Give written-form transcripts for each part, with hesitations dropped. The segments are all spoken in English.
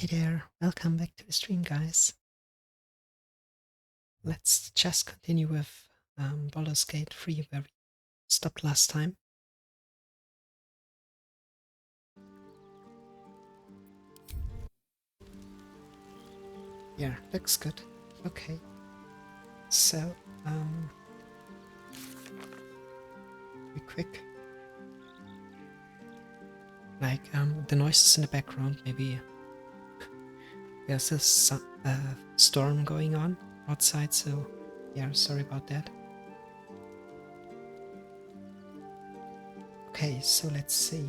Hey there, welcome back to the stream, guys. Let's just continue with Baldur's Gate 3 where we stopped last time. Yeah, looks good. Okay. So, be quick. Like, the noises in the background, maybe there's a storm going on outside, so yeah, sorry about that. Okay, so let's see.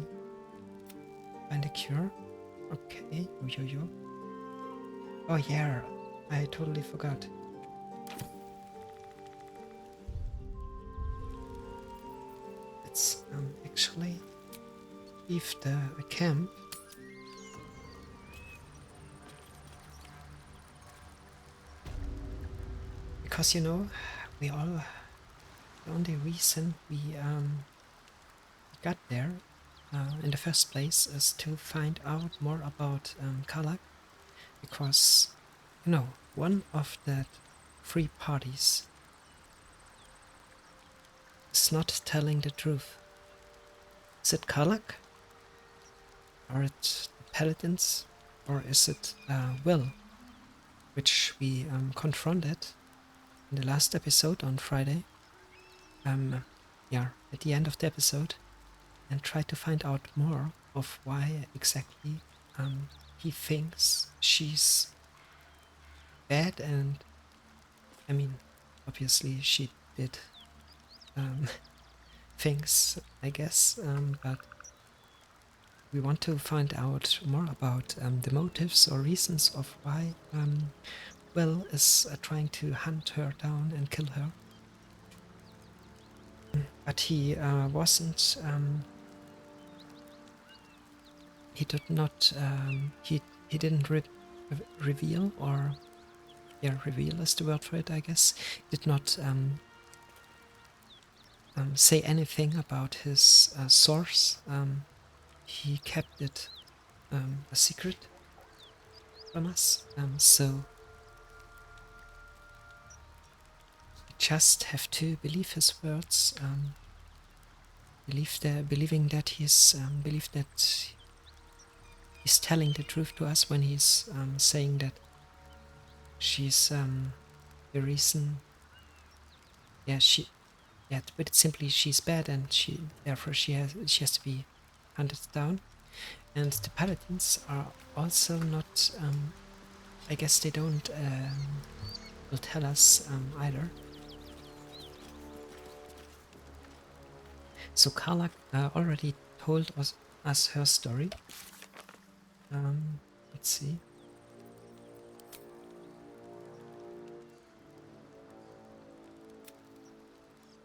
Find a cure. Okay, yo. Oh yeah, I totally forgot. Let's actually leave the camp. Because, you know, the only reason we got there in the first place is to find out more about Kalak. Because, you know, one of the three parties is not telling the truth. Is it Kalak? Are it the Paladins? Or is it Will? Which we confronted in the last episode on Friday. Yeah, at the end of the episode. And try to find out more of why exactly he thinks she's bad. And I mean, obviously she did things, I guess, but we want to find out more about the motives or reasons of why Will is trying to hunt her down and kill her. But he wasn't. He did not. He didn't reveal, or yeah, reveal is the word for it, I guess. Did not say anything about his source. He kept it a secret from us. So we just have to believe his words. Believing that he's telling the truth to us when he's saying that she's the reason. Yeah, to put it simply, she's bad, and therefore she has to be hunted down. And the paladins are also not. I guess they don't will tell us either. So Karlak already told us her story. Let's see.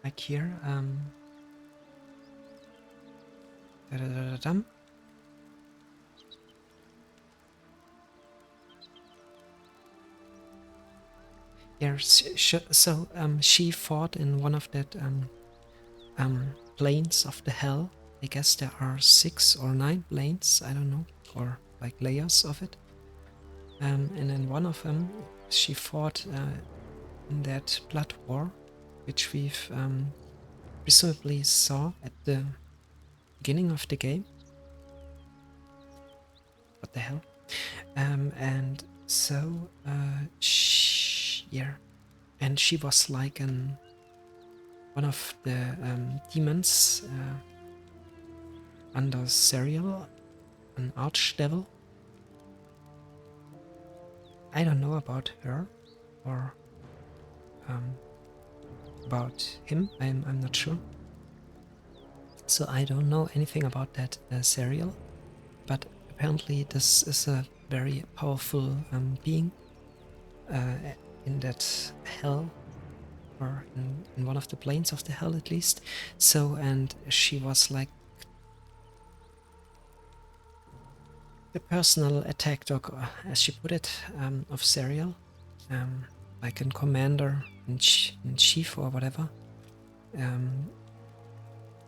Like here. Yeah, so she fought in one of that planes of the hell. I guess there are 6 or 9 planes, I don't know, or like layers of it. And in one of them, she fought in that blood war, which we've presumably saw at the beginning of the game. What the hell? And so, yeah, and she was like one of the demons under Serial, an archdevil. I don't know about her or about him. I'm not sure. So I don't know anything about that Serial, but apparently this is a very powerful being in that hell, or in one of the planes of the hell at least. So, and she was like the personal attack dog, as she put it, of Serial, like a commander in chief or whatever.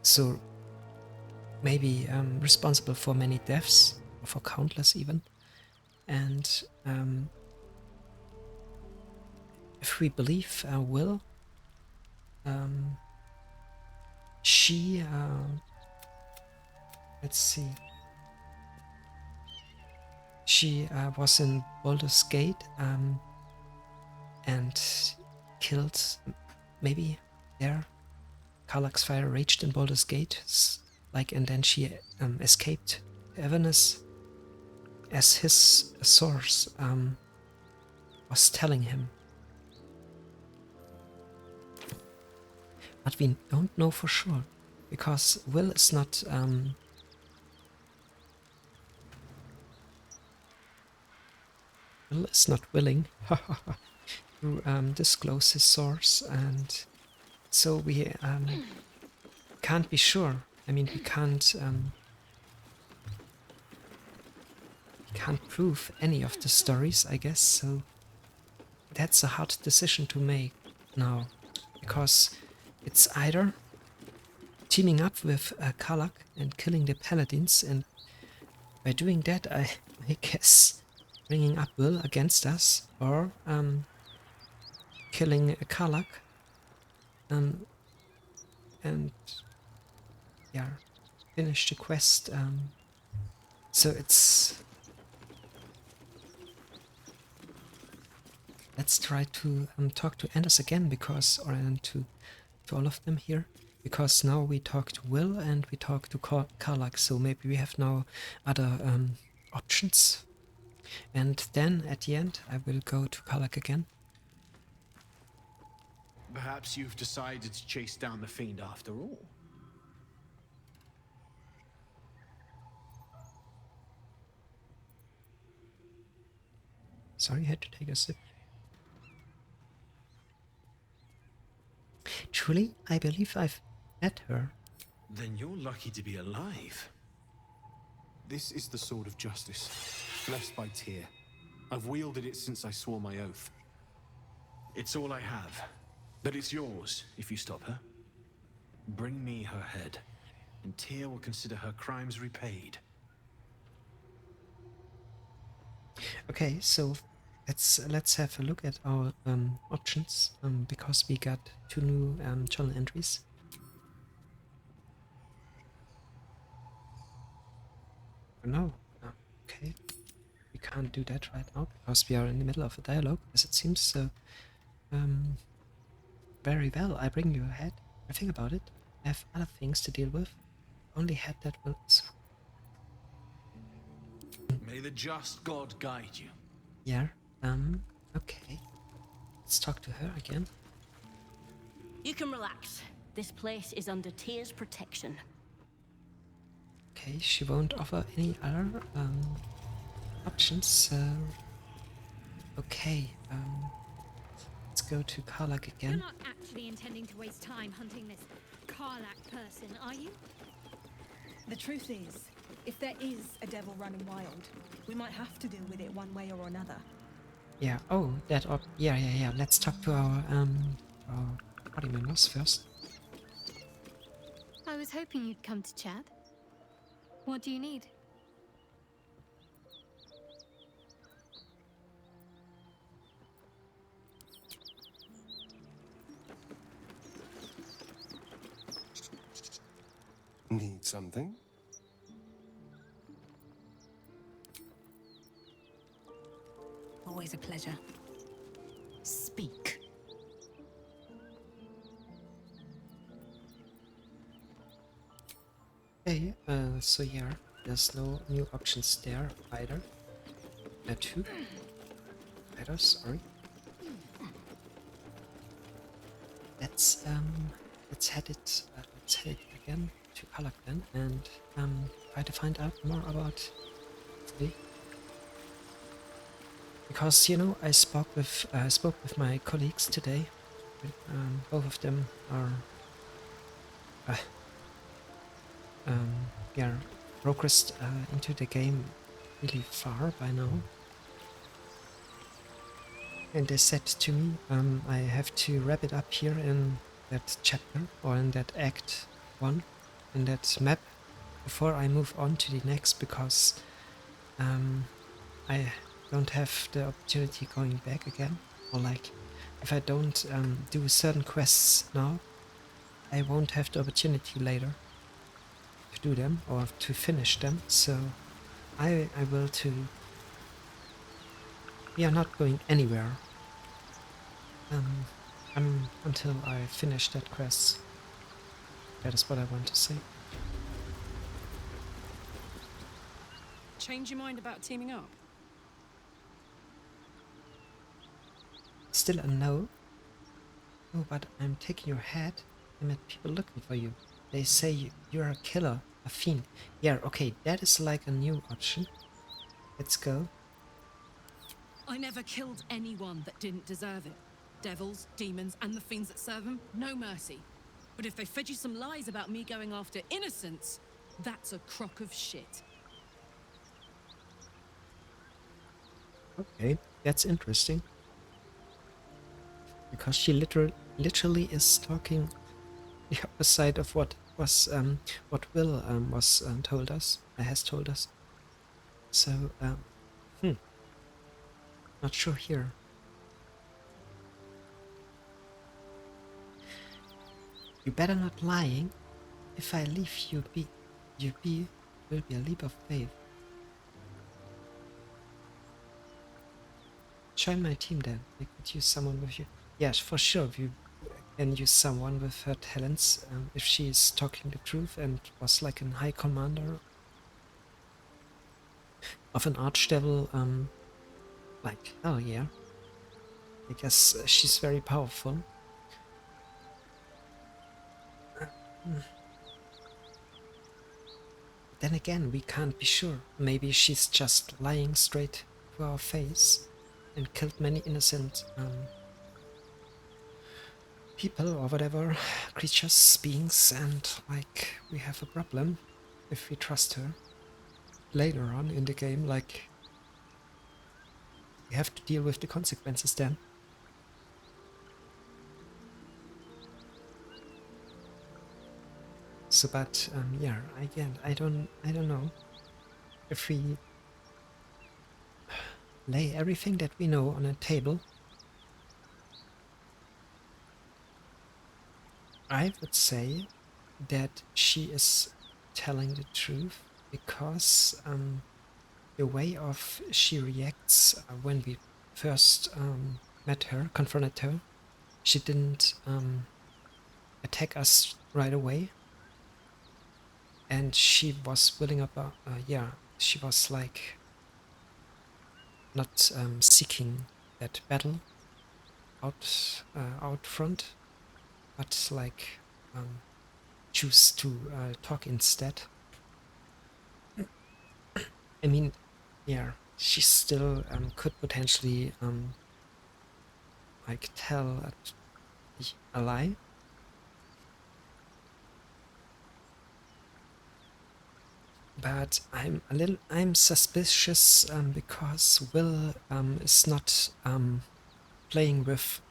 So maybe responsible for many deaths, or for countless even. And if we believe Will, she, let's see, she was in Baldur's Gate and killed, maybe there, Karlach's fire raged in Baldur's Gate, like, and then she escaped to Avernus as his source was telling him. But we don't know for sure, because Will is not Will is not willing to disclose his source, and so we can't be sure. I mean, we can't prove any of the stories, I guess. So that's a hard decision to make now, because it's either teaming up with Karlach and killing the paladins, and by doing that, I guess bringing up Will against us, or killing Karlach and yeah, finish the quest. So it's, let's try to talk to Anders again, because, or to all of them here, because now we talk to Will and we talk to Karlach, so maybe we have now other options. And then at the end I will go to Karlach again. Perhaps you've decided to chase down the fiend after all. Sorry, I had to take a sip. Truly, I believe I've met her. Then you're lucky to be alive. This is the sword of justice, blessed by Tyr. I've wielded it since I swore my oath. It's all I have, but it's yours if you stop her. Bring me her head, and Tyr will consider her crimes repaid. Okay, so let's have a look at our options, because we got 2 new journal entries. Oh no, okay, we can't do that right now because we are in the middle of a dialogue, as it seems. So very well, I bring you ahead. I think about it. I have other things to deal with. Only had that once. May the just God guide you. Yeah, okay. Let's talk to her again. You can relax. This place is under Tyr's protection. Okay, she won't offer any other options, so... Okay, let's go to Karlach again. You're not actually intending to waste time hunting this Karlach person, are you? The truth is, if there is a devil running wild, we might have to deal with it one way or another. Yeah, oh, that yeah. Let's talk to our party members first. I was hoping you'd come to chat. What do you need? Need something? Always a pleasure. Speak. Okay, so yeah, there's no new options there either. Two. Either, sorry. Let's head it again to Karlach then, and try to find out more about the. Because, you know, I spoke with my colleagues today. Both of them are yeah, progressed into the game really far by now. And they said to me, I have to wrap it up here in that chapter, or in that act 1, in that map, before I move on to the next, because I don't have the opportunity going back again, or like if I don't do certain quests now, I won't have the opportunity later to do them or to finish them. So I will to. We are not going anywhere until I finish that quest. That is what I want to say. Change your mind about teaming up? Still a no. Oh, but I'm taking your head. I met people looking for you. They say you're a killer, a fiend. Yeah, okay, that is like a new option. Let's go. I never killed anyone that didn't deserve it. Devils, demons, and the fiends that serve them, no mercy. But if they fed you some lies about me going after innocents, that's a crock of shit. Okay, that's interesting. Because she literally is talking the opposite of what Will was told us, has told us. So, not sure here. You better not lying. If I leave you be will be a leap of faith. Join my team then. I could use someone with you. Yes, for sure. You can use someone with her talents if she is talking the truth and was like a high commander of an archdevil. Like hell yeah. I guess she's very powerful. Then again, we can't be sure. Maybe she's just lying straight to our face and killed many innocent people or whatever, creatures, beings, and like we have a problem if we trust her. Later on in the game, like we have to deal with the consequences then. So, but yeah, again, I don't know if we lay everything that we know on a table. I would say that she is telling the truth because the way of she reacts when we first met her, confronted her, she didn't attack us right away, and she was willing about yeah, she was like not seeking that battle out front, but like choose to talk instead. I mean, yeah, she still could potentially like tell a lie. But I'm suspicious because Will is not playing with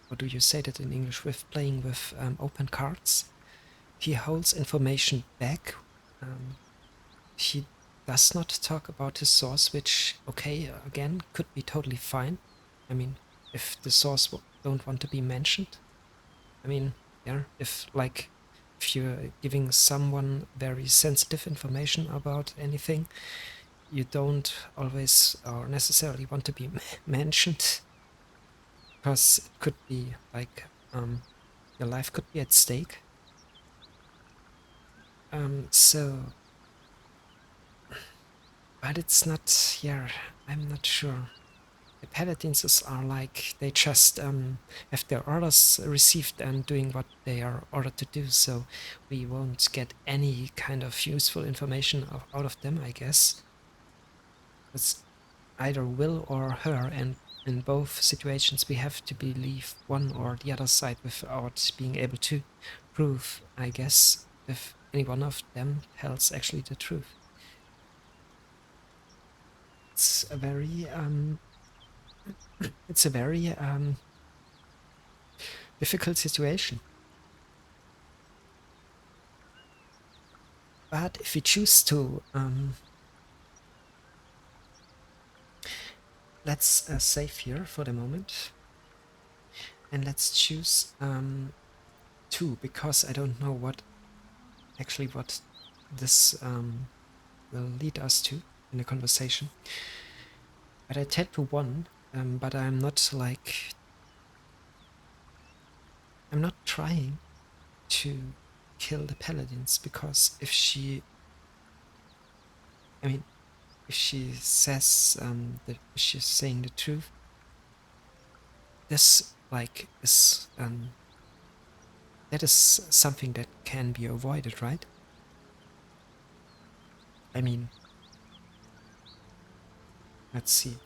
what do you say that in English, with playing with open cards. He holds information back. He does not talk about his source, which, okay, again, could be totally fine. I mean, if the source don't want to be mentioned, I mean, yeah, if you're giving someone very sensitive information about anything, you don't always or necessarily want to be mentioned because it could be like your life could be at stake. So, but it's not. Yeah, I'm not sure. The paladins are like they just have their orders received and doing what they are ordered to do, so we won't get any kind of useful information out of them, I guess. It's either Will or her, and in both situations we have to believe one or the other side without being able to prove, I guess, if any one of them tells actually the truth. It's a very it's a very difficult situation. But if we choose to let's save here for the moment. And let's choose 2, because I don't know what this will lead us to in the conversation. But I tend to 1, but I'm not like... I'm not trying to kill the paladins, because if she... I mean, if she says that she's saying the truth, this like is that is something that can be avoided, right? I mean, let's see.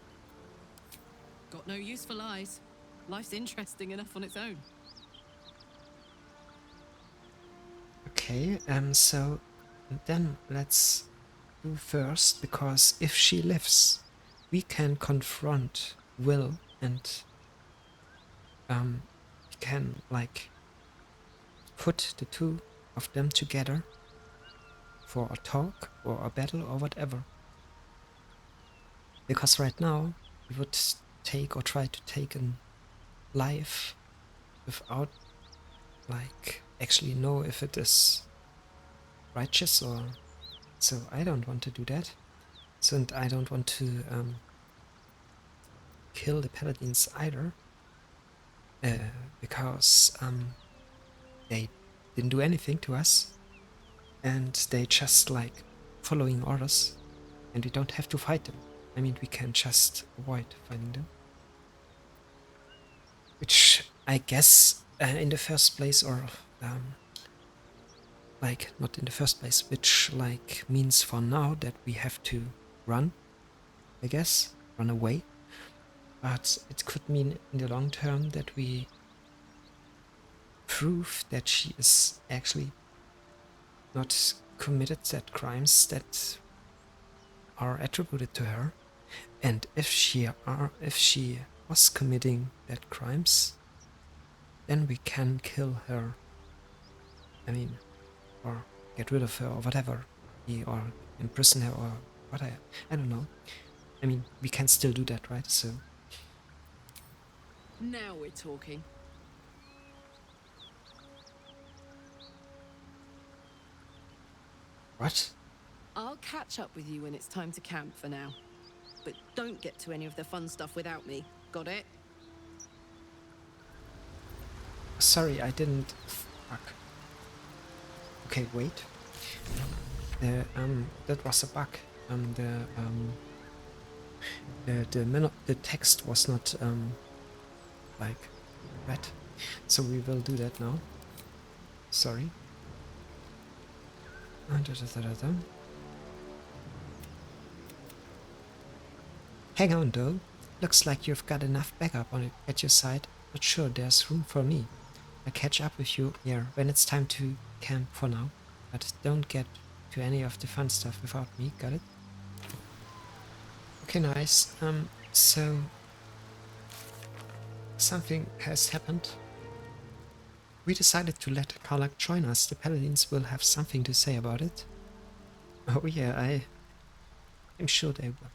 Got no use for lies. Life's interesting enough on its own. Okay, so then let's do first, because if she lives, we can confront Will, and we can like put the 2 of them together for a talk or a battle or whatever. Because right now we would take or try to take a life without like actually know if it is righteous or... So I don't want to do that. So, and I don't want to kill the paladins either, because they didn't do anything to us, and they just like following orders, and we don't have to fight them. I mean, we can just avoid fighting them, which I guess in the first place, or like not in the first place, which like means for now that we have to run, I guess, run away. But it could mean in the long term that we prove that she is actually not committed that crimes that are attributed to her. And if she was committing that crimes, then we can kill her. I mean, or get rid of her or whatever, or imprison her or whatever. I don't know. I mean, we can still do that, right? So Now we're talking. what? I'll catch up with you when it's time to camp for now. But don't get to any of the fun stuff without me. Got it? Sorry, I didn't. Fuck. Okay, wait. That was a bug. The text was not like read, so we will do that now. Sorry. Hang on though. Looks like you've got enough backup on it at your side. Not sure there's room for me. I'll catch up with you here when it's time to camp for now. But don't get to any of the fun stuff without me, got it? Okay, nice. So something has happened. We decided to let Karlak join us. The paladins will have something to say about it. Oh yeah, I'm sure they will.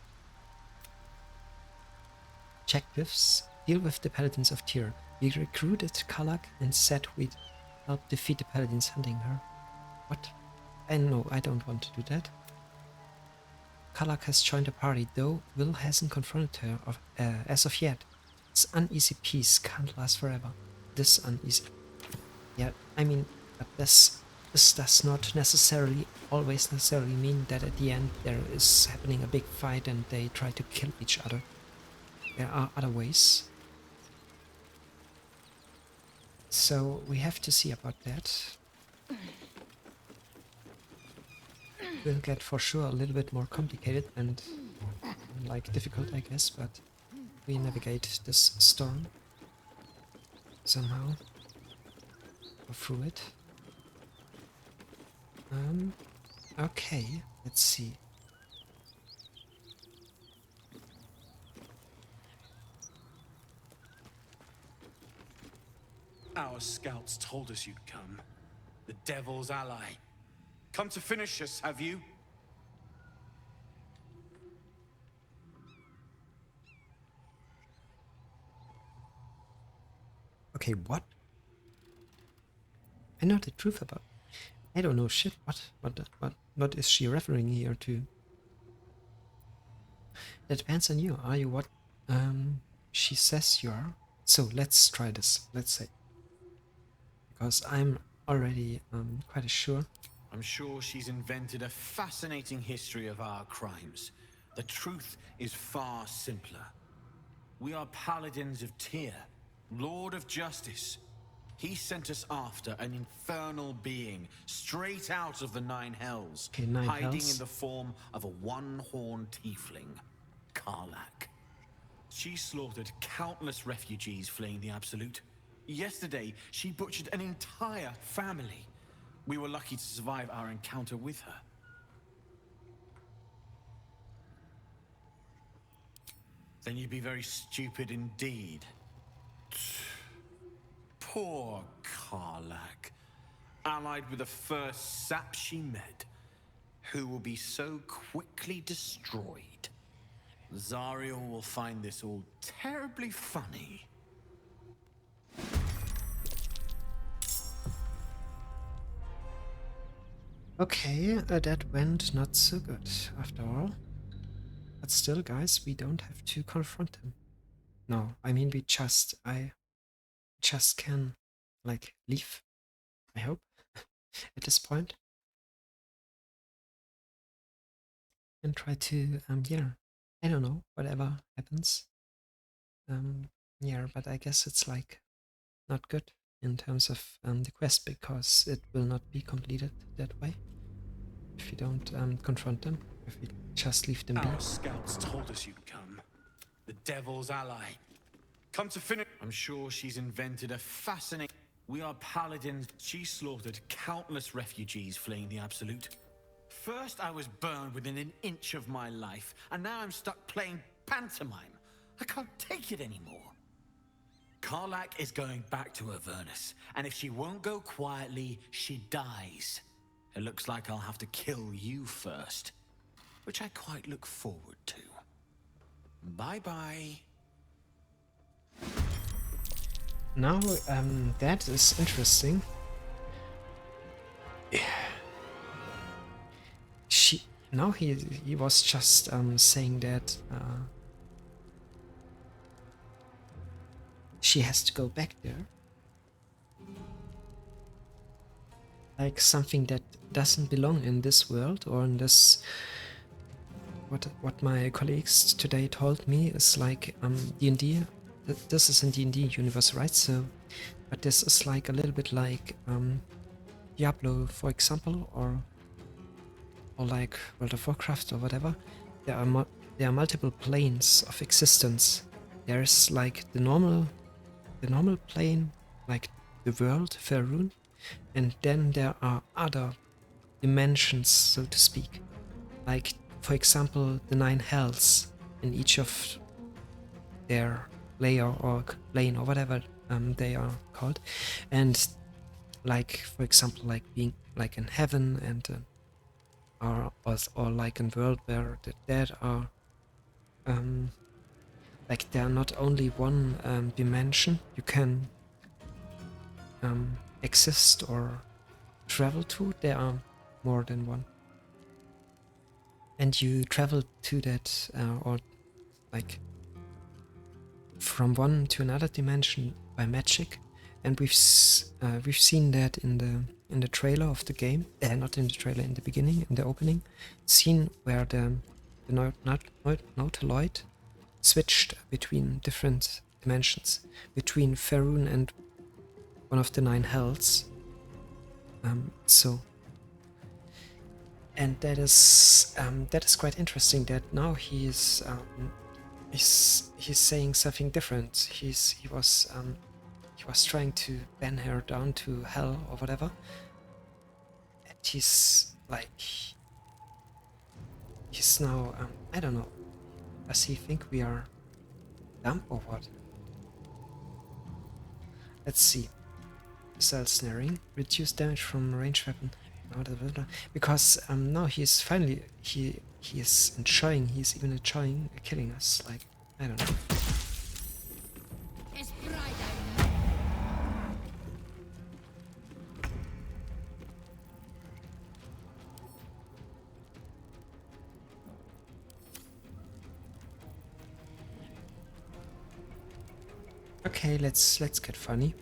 Objectives: deal with the paladins of Tyr. We recruited Karlak and said we'd help defeat the paladins hunting her. What? No, I don't want to do that. Karlak has joined the party, though Will hasn't confronted her as of yet. This uneasy peace can't last forever. This uneasy... Yeah, I mean, but this does not always necessarily mean that at the end there is happening a big fight and they try to kill each other. There are other ways. So we have to see about that. Will get for sure a little bit more complicated and like difficult, I guess, but we navigate this storm somehow. Go through it. Okay, let's see. Our scouts told us you'd come. The devil's ally. Come to finish us, have you? Okay, what? I know the truth about. I don't know shit. What is she referring here to? That depends on you. Are you what she says you are? So let's try this. Let's say, because I'm already quite sure. I'm sure she's invented a fascinating history of our crimes. The truth is far simpler. We are paladins of Tyr, Lord of Justice. He sent us after an infernal being straight out of the Nine Hells, Okay, nine hiding in hells. the form of a one-horned tiefling, Karlak. She slaughtered countless refugees fleeing the Absolute. Yesterday, she butchered an entire family. We were lucky to survive our encounter with her. Then you'd be very stupid indeed. Poor Karlak, allied with the first sap she met, who will be so quickly destroyed. Zariel will find this all terribly funny. Okay, that went not so good after all. But still, guys, we don't have to confront him. No, I mean I just can like leave. I hope at this point and try to yeah, I don't know, whatever happens. Yeah, but I guess it's like not good in terms of the quest, because it will not be completed that way if you don't confront them, if you just leave them be. Our scouts told us you'd come. The devil's ally. Come to finish. I'm sure she's invented a fascinating. We are paladins. She slaughtered countless refugees fleeing the Absolute. First, I was burned within an inch of my life, and now I'm stuck playing pantomime. I can't take it anymore. Karlak is going back to Avernus, and if she won't go quietly, she dies. It looks like I'll have to kill you first, which I quite look forward to. Bye-bye. Now, that is interesting. Now he was just saying that she has to go back there, like something that doesn't belong in this world or in this. What my colleagues today told me is like D&D. This is in D&D universe, right? So, but this is like a little bit like Diablo, for example, or like World of Warcraft or whatever. There are multiple planes of existence. There's like the normal plane, like the world, Faerun, and then there are other dimensions, so to speak. Like, for example, the Nine Hells in each of their layer or plane or whatever they are called, and like, for example, like being like in heaven and or like in world where the dead are like there are not only one dimension you can exist or travel to, there are more than one. And you travel to that or like from one to another dimension by magic, and we've seen that in the trailer of the game, not in the trailer, in the beginning, in the opening scene, where the Nautiloid switched between different dimensions, between Faerun and one of the Nine Hells. And that is quite interesting. That now he's saying something different. He was trying to ban her down to hell or whatever. And he's now I don't know. Does he think we are dumb or what? Let's see. Missile snaring, reduce damage from ranged weapon. Because now he's finally he is enjoying. He's even enjoying killing us. Like, I don't know. Okay, let's get funny.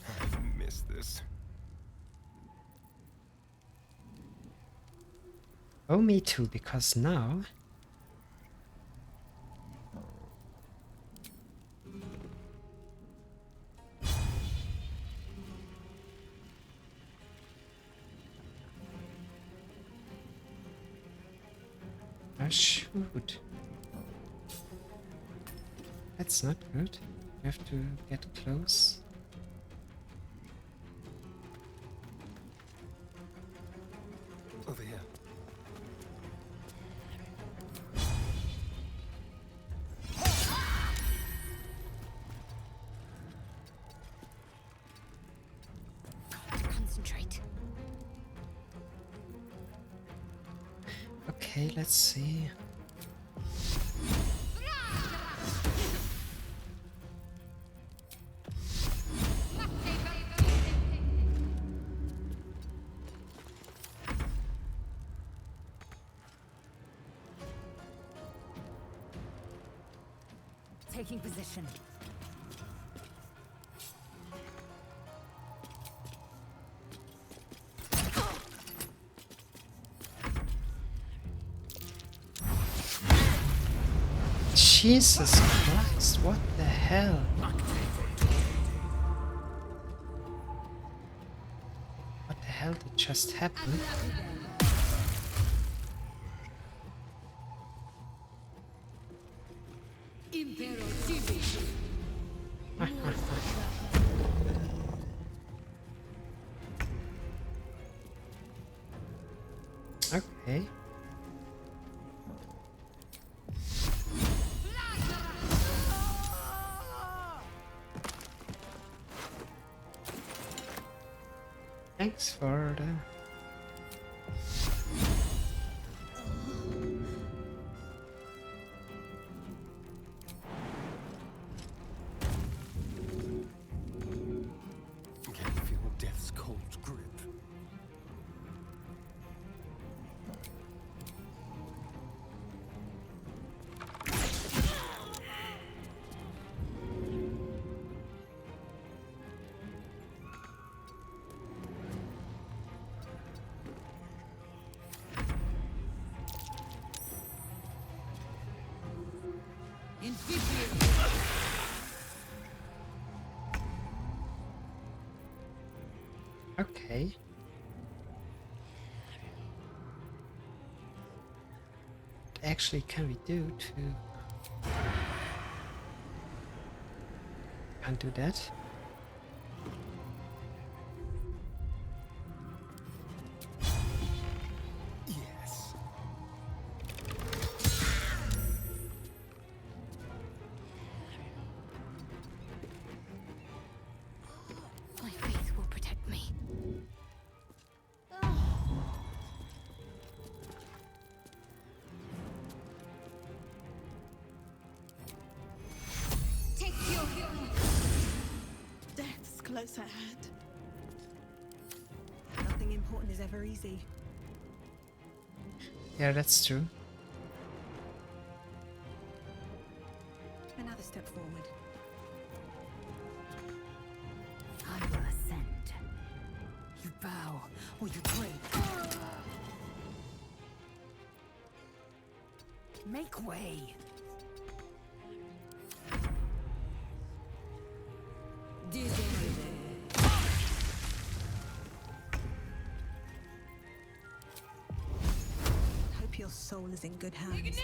I've missed this. Oh, me too, because now oh shoot. That's not good. You have to get close. Over here. Concentrate. Okay, let's see. Taking position. Jesus Christ, what the hell? What the hell did just happen? Okay. Thanks for the... Can you feel death's cold grip? Okay. What actually can we do to... Can't do that. Yes. My faith will protect me. Take your Death's close at hand. Nothing important is ever easy. Yeah, that's true. Another step forward. I will ascend. You bow or you break. Make way. Hope your soul is in good hands.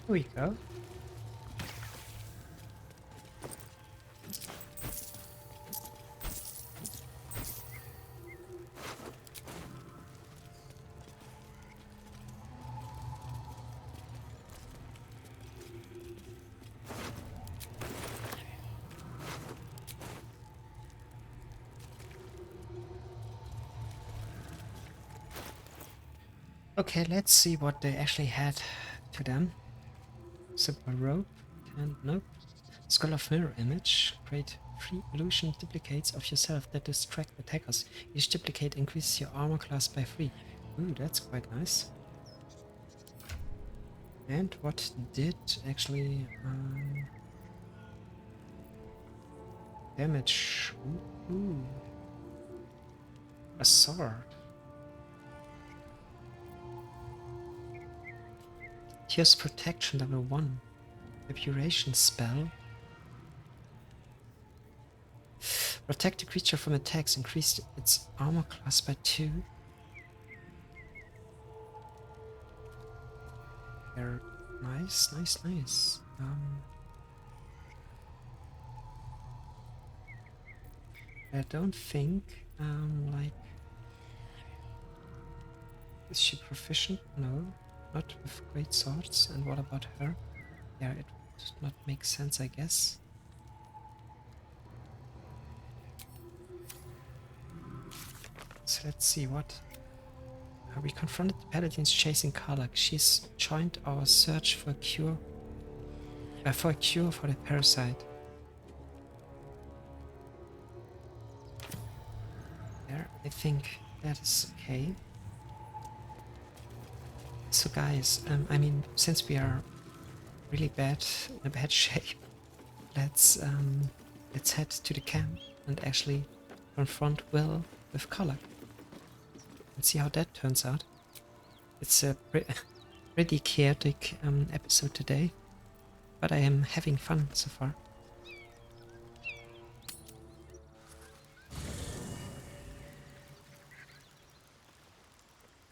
Here we go. Okay, let's see what they actually had to them. Simple rope. And nope. Skull of mirror image. Create 3 illusion duplicates of yourself that distract attackers. Each duplicate increases your armor class by 3. Ooh, that's quite nice. And what did actually damage? Ooh, a sword. Tears protection level 1. Epuration spell. Protect the creature from attacks. Increase its armor class by 2. They're nice, nice, nice. I don't think, like, is she proficient? No, not with great swords. And what about her? Yeah, it would not make sense, I guess. So let's see what. We confronted the paladins chasing Karlak. She's joined our search for a cure for the parasite. There, I think that is okay. So guys, I mean, since we are really bad in a bad shape, let's head to the camp and actually confront Will with Karlak and see how that turns out. It's a pretty chaotic episode today, but I am having fun so far.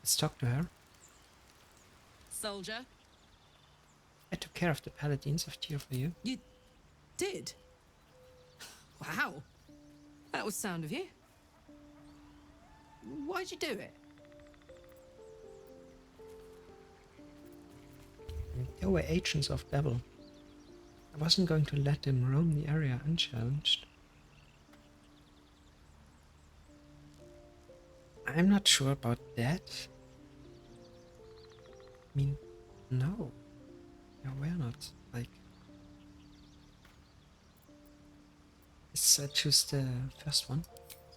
Let's talk to her. Soldier, I took care of the paladins of Tear for you. you did? Wow. That was sound of you. Why'd you do it? They were agents of Devil. I wasn't going to let them roam the area unchallenged. I'm not sure about that. I mean, no. Yeah, we're not. Like, let's choose the first one.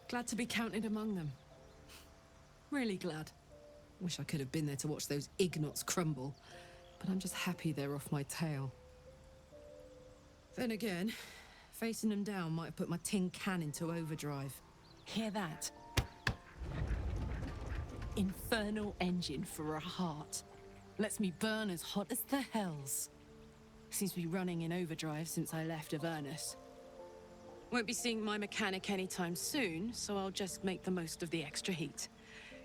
Glad to be counted among them. Really glad. Wish I could have been there to watch those ignots crumble, but I'm just happy they're off my tail. Then again, facing them down might have put my tin can into overdrive. Hear that? Infernal engine for a heart. Lets me burn as hot as the hells. Seems to be running in overdrive since I left Avernus. Won't be seeing my mechanic anytime soon, so I'll just make the most of the extra heat.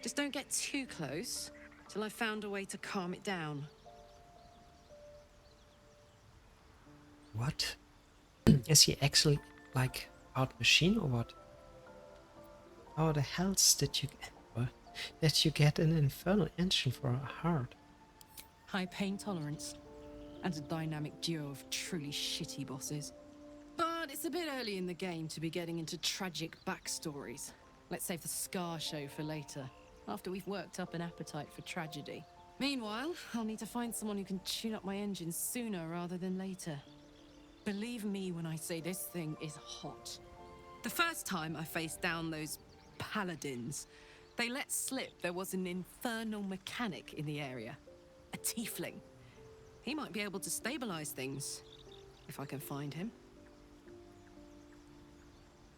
Just don't get too close, till I've found a way to calm it down. What? Is he actually like out machine or what? How the hells did you get an infernal engine for a heart? High pain tolerance, and a dynamic duo of truly shitty bosses. But it's a bit early in the game to be getting into tragic backstories. Let's save the Scar show for later, after we've worked up an appetite for tragedy. Meanwhile, I'll need to find someone who can tune up my engine sooner rather than later. Believe me when I say this thing is hot. The first time I faced down those paladins, they let slip there was an infernal mechanic in the area. A tiefling. He might be able to stabilize things, if I can find him.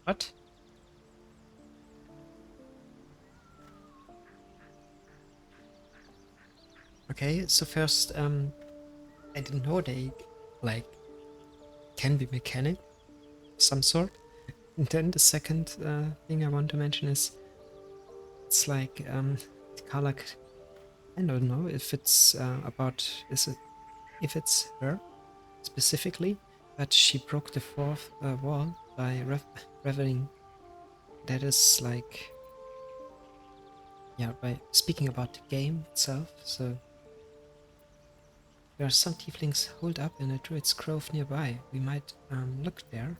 What? Okay, so first, I didn't know they, like, can be mechanic of some sort. And then the second thing I want to mention is, it's like, Karlak, I don't know if it's if it's her specifically, but she broke the fourth wall by reveling. That is like, yeah, by speaking about the game itself. So there are some tieflings holed up in a druid's grove nearby. We might look there.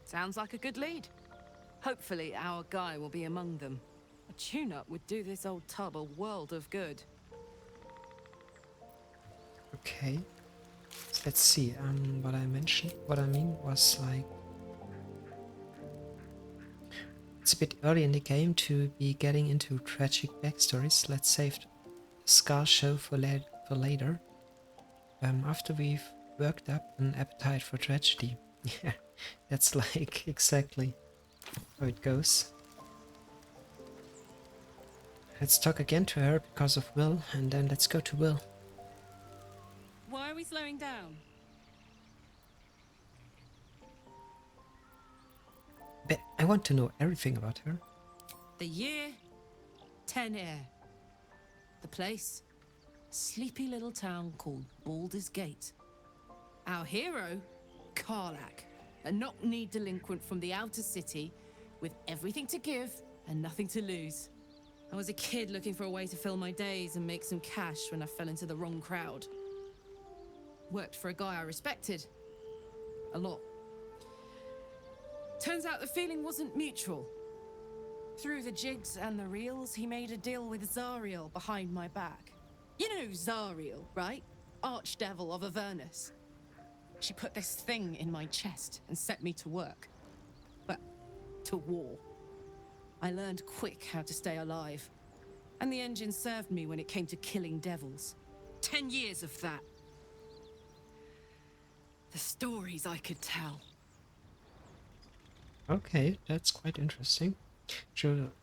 Sounds like a good lead. Hopefully our guy will be among them. A tune-up would do this old tub a world of good. Okay. So let's see. What I mentioned, what I mean was like, it's a bit early in the game to be getting into tragic backstories. Let's save the Skull show for later. After we've worked up an appetite for tragedy. Yeah, that's like exactly how it goes. Let's talk again to her because of Will, and then let's go to Will. Why are we slowing down? But I want to know everything about her. The year, 10 air. The place, sleepy little town called Baldur's Gate. Our hero, Karlak, a knock-kneed delinquent from the outer city with everything to give and nothing to lose. I was a kid looking for a way to fill my days and make some cash when I fell into the wrong crowd. Worked for a guy I respected. A lot. Turns out the feeling wasn't mutual. Through the jigs and the reels, he made a deal with Zariel behind my back. You know Zariel, right? Archdevil of Avernus. She put this thing in my chest and set me to work. Well, to war. I learned quick how to stay alive. And the engine served me when it came to killing devils. 10 years of that. The stories I could tell. Okay, that's quite interesting.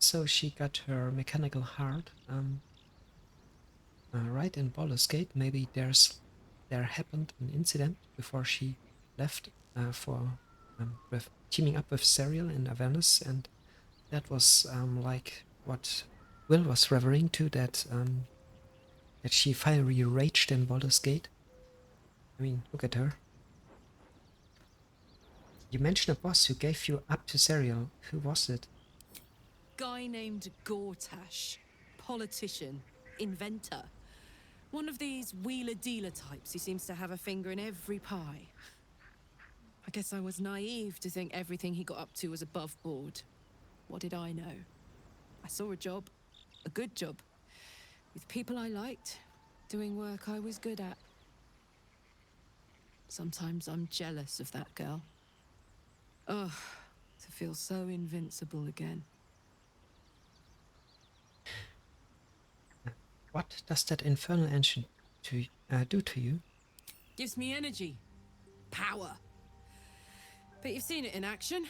So she got her mechanical heart right in Baldur's Gate. Maybe there happened an incident before she left for with teaming up with Serial in Avernus, and that was like what Will was referring to, that that she fiery raged in Baldur's Gate. I mean, look at her. You mentioned a boss who gave you up to Serial. Who was it? Guy named Gortash. Politician. Inventor. One of these wheeler-dealer types who seems to have a finger in every pie. I guess I was naive to think everything he got up to was above board. What did I know? I saw a job. A good job. With people I liked. Doing work I was good at. Sometimes I'm jealous of that girl. Ugh, to feel so invincible again. What does that infernal engine do to you? Gives me energy. Power. But you've seen it in action.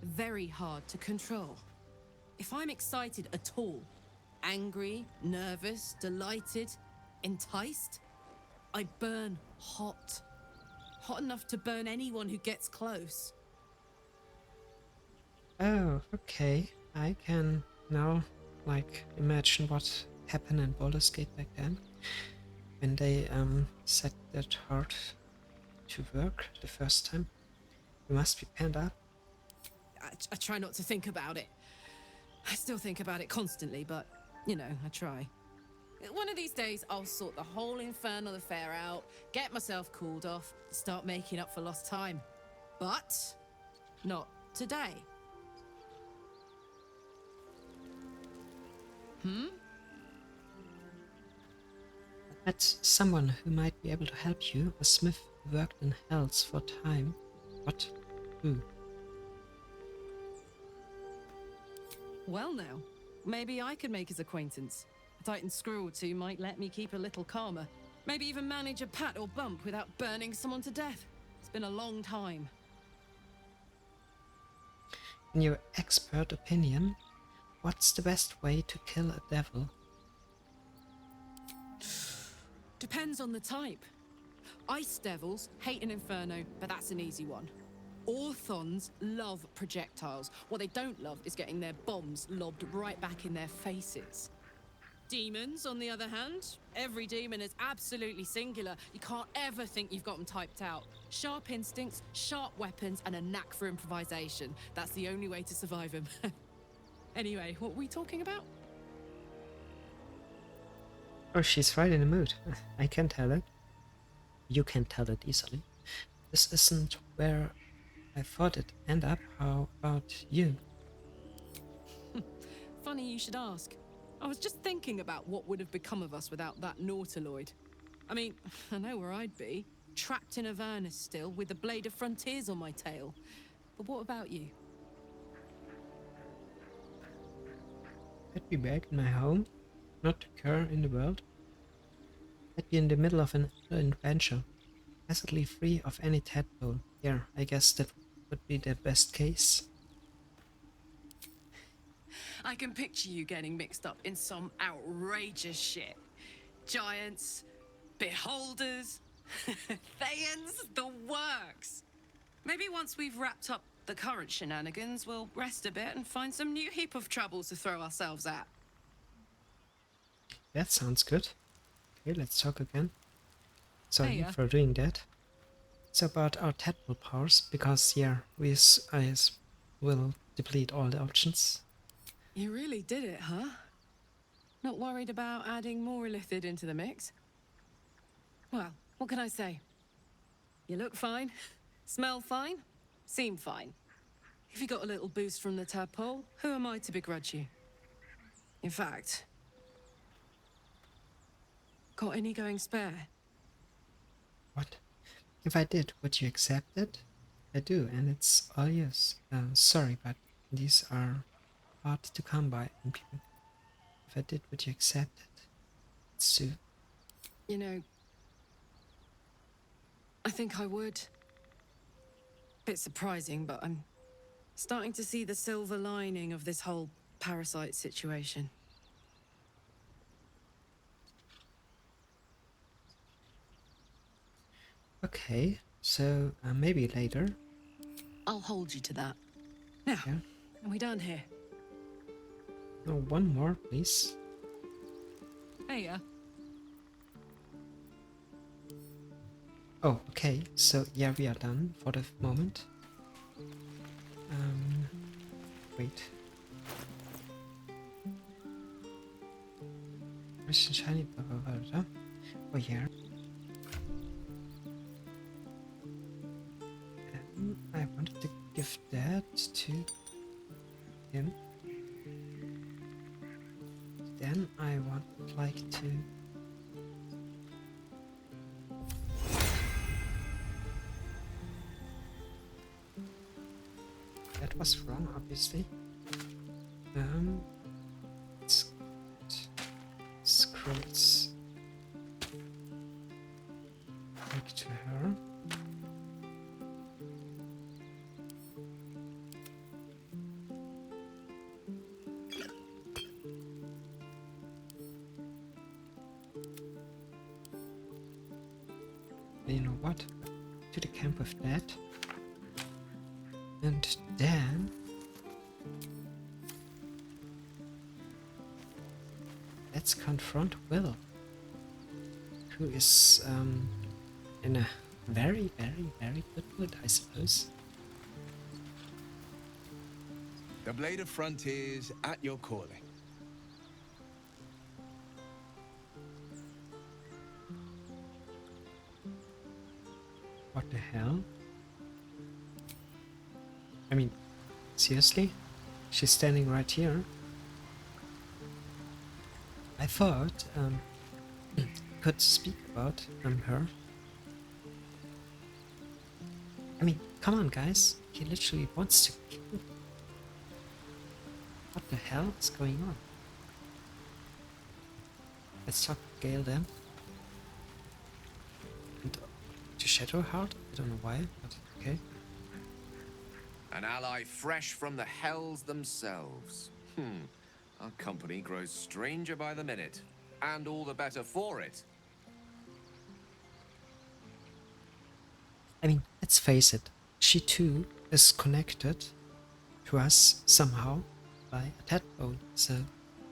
Very hard to control. If I'm excited at all, angry, nervous, delighted, enticed, I burn hot. Hot enough to burn anyone who gets close. Oh, okay. I can now, like, imagine what happened in Baldur's Gate back then, when they set that heart to work the first time. You must be penned up. I try not to think about it. I still think about it constantly, but, you know, I try. One of these days, I'll sort the whole infernal affair out, get myself cooled off, start making up for lost time. But not today. That's someone who might be able to help you. A smith who worked in Hells for time. What? Who? Well now, maybe I could make his acquaintance. A Titan screw or two might let me keep a little calmer. Maybe even manage a pat or bump without burning someone to death. It's been a long time. In your expert opinion, what's the best way to kill a devil? Depends on the type. Ice devils hate an inferno, but that's an easy one. Orthons love projectiles. What they don't love is getting their bombs lobbed right back in their faces. Demons, on the other hand, every demon is absolutely singular. You can't ever think you've got them typed out. Sharp instincts, sharp weapons, and a knack for improvisation. That's the only way to survive them. Anyway, what were we talking about? Oh, she's right in the mood. I can tell it. You can tell it easily. This isn't where I thought it'd end up. How about you? Funny you should ask. I was just thinking about what would have become of us without that Nautiloid. I mean, I know where I'd be. Trapped in Avernus still, with the blade of frontiers on my tail. But what about you? I'd be back in my home, not a care in the world. I'd be in the middle of an adventure, pleasantly free of any tadpole. Yeah, I guess that would be the best case. I can picture you getting mixed up in some outrageous shit. Giants, beholders, Thayans, the works. Maybe once we've wrapped up the current shenanigans, we'll rest a bit and find some new heap of trouble to throw ourselves at. That sounds good. Okay, let's talk again. Sorry Hey, for doing that. It's about our tadpole powers, because yeah, I will deplete all the options. You really did it, huh? Not worried about adding more illithid into the mix? Well, what can I say? You look fine, smell fine, seem fine. If you got a little boost from the tadpole, who am I to begrudge you? In fact, got any going spare? What? If I did, would you accept it? I do, and it's all yours. Sorry, but these are hard to come by. And if I did, would you accept it? It's too. You know, I think I would. Bit surprising, but I'm starting to see the silver lining of this whole parasite situation. Okay, so maybe later. I'll hold you to that. Now, Yeah. are we done here? No, one more, please. Hey, Oh, okay. So yeah, we are done for the moment. Wait. Where's the shiny? Oh, here. I wanted to give that to him. Then I would like to. That was wrong, obviously. Let's get scrolls back to her. You know what? To the camp with that. And then let's confront Will, who is in a very, very, very good mood, I suppose. The Blade of Frontiers at your calling. What the hell? I mean, seriously? She's standing right here. I thought could speak about her. I mean, come on, guys. He literally wants to kill. What the hell is going on? Let's talk to Gale then. And to Shadowheart? I don't know why, but okay. An ally fresh from the hells themselves. Our company grows stranger by the minute, and all the better for it. I mean, let's face it, she too is connected to us somehow by a tadpole, so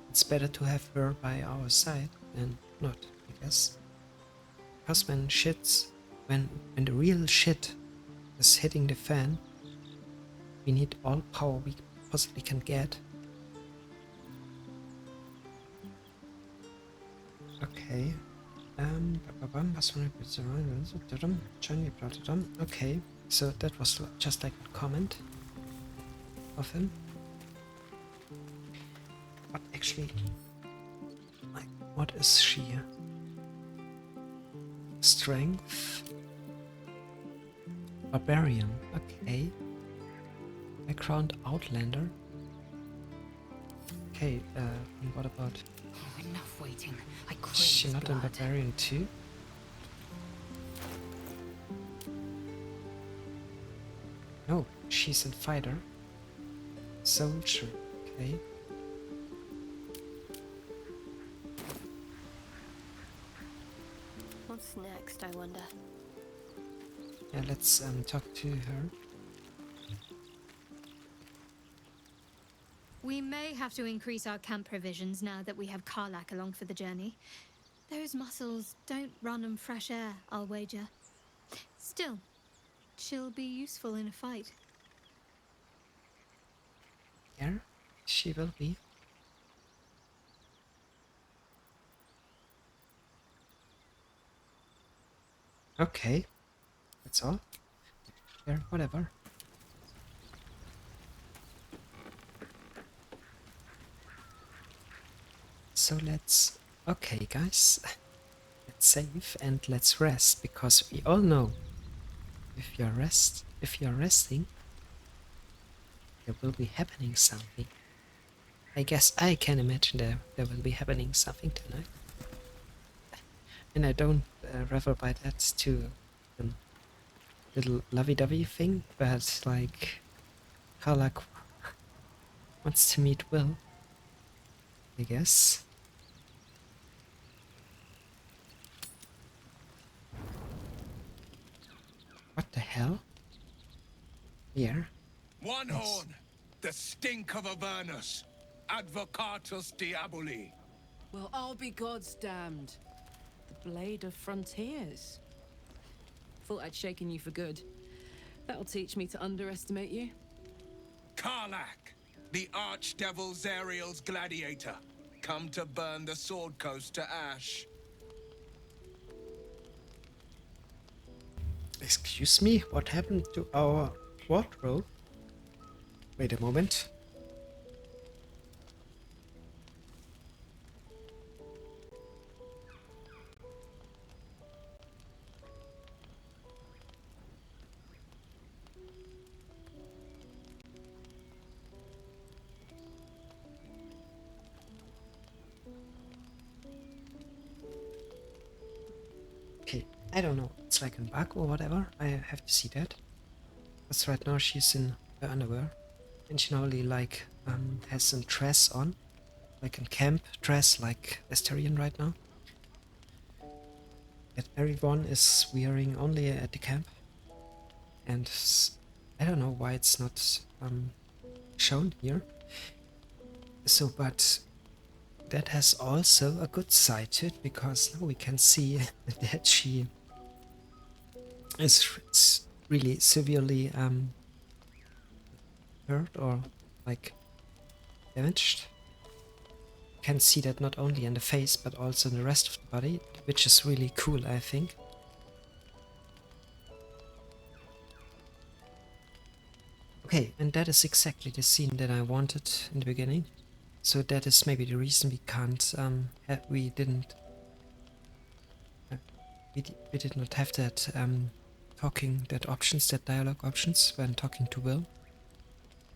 it's better to have her by our side than not, I guess. Because when the real shit is hitting the fan, we need all power we possibly can get. Okay. Okay, so that was just like a comment of him. But actually, like, what is she? Strength. Barbarian. Okay. Background Outlander. Okay, and what about... Oh, enough waiting. I Is she crave not a blood. barbarian too? No, she's a fighter. Soldier. Okay. What's next, I wonder? Yeah, let's talk to her. We may have to increase our camp provisions now that we have Karlak along for the journey. Those muscles don't run on fresh air, I'll wager. Still, she'll be useful in a fight. Yeah, she will be. Okay, that's all. There, whatever. So let's... Okay, guys. Let's save and let's rest, because we all know if you're resting, there will be happening something. I guess I can imagine there will be happening something tonight. And I don't refer by that to a little lovey-dovey thing, but like Karlak wants to meet Will, I guess. What the hell? Here. One Yes. horn, the stink of Avernus, Advocatus Diaboli. Well, I'll be God's damned. The Blade of Frontiers. Thought I'd shaken you for good. That'll teach me to underestimate you. Karlak, the Archdevil Zariel's gladiator, come to burn the Sword Coast to ash. Excuse me, what happened to our wardrobe? Wait a moment. Okay, I don't know. It's like a bug or whatever. I have to see that. Because right now she's in her underwear. And she normally like has some dress on. Like a camp dress, like Asterion right now. That everyone is wearing only at the camp. And I don't know why it's not shown here. So, but that has also a good side to it, because now we can see that she is really severely hurt or like damaged. You can see that not only in the face but also in the rest of the body, which is really cool, I think. Okay, and that is exactly the scene that I wanted in the beginning. So that is maybe the reason we can't, we did not have that that dialogue options when talking to Will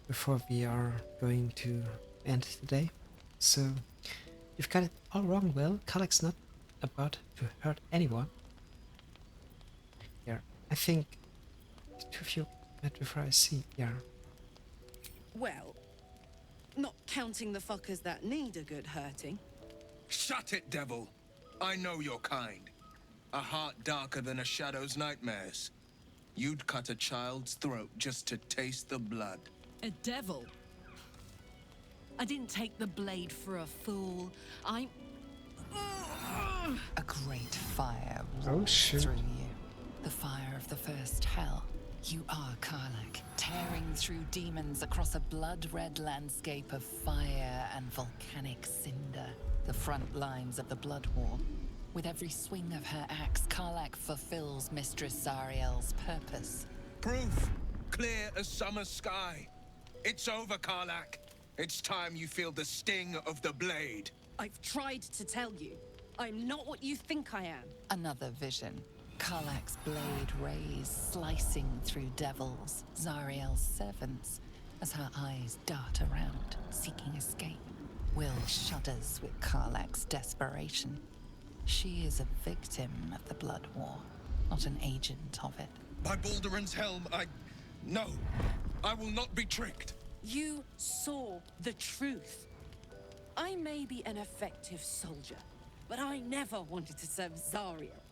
before we are going to end the day. So you've got it all wrong, Will. Karlak's not about to hurt anyone. Yeah, I think the two of you met before I see. Yeah. Well, not counting the fuckers that need a good hurting. Shut it, devil. I know your kind. A heart darker than a shadow's nightmares. You'd cut a child's throat just to taste the blood. A devil? I didn't take the blade for a fool. I'm... A great fire Oh, roars shit. through you. The fire of the first hell. You are Karlak, tearing through demons across a blood-red landscape of fire and volcanic cinder. The front lines of the Blood War. With every swing of her axe, Karlak fulfills Mistress Zariel's purpose. Proof, clear as summer sky. It's over, Karlak. It's time you feel the sting of the blade. I've tried to tell you. I'm not what you think I am. Another vision. Karlach's blade rays slicing through devils, Zariel's servants, as her eyes dart around, seeking escape. Will shudders with Karlach's desperation. She is a victim of the Blood War, not an agent of it. By Balduran's helm, No! I will not be tricked! You saw the truth. I may be an effective soldier, but I never wanted to serve Zariel.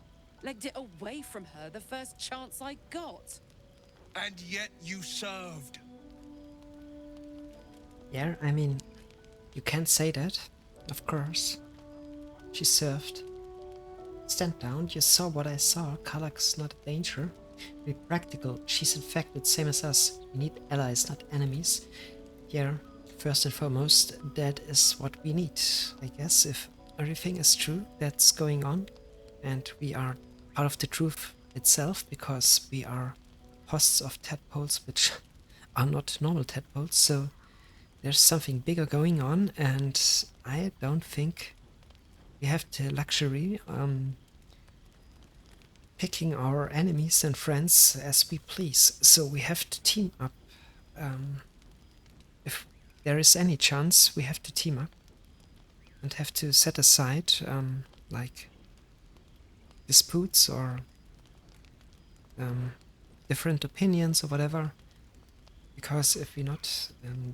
Legged it away from her the first chance I got. And yet you served. Yeah, I mean, you can't say that, of course. She served. Stand down, you saw what I saw. Karlach's not a danger. Be practical, she's infected, same as us. We need allies, not enemies. Yeah, first and foremost, that is what we need. I guess if everything is true that's going on, and we are part of the truth itself, because we are hosts of tadpoles, which are not normal tadpoles, so there's something bigger going on, and I don't think we have the luxury picking our enemies and friends as we please. So we have to team up. If there is any chance, we have to team up and have to set aside like disputes or different opinions or whatever. Because if we not,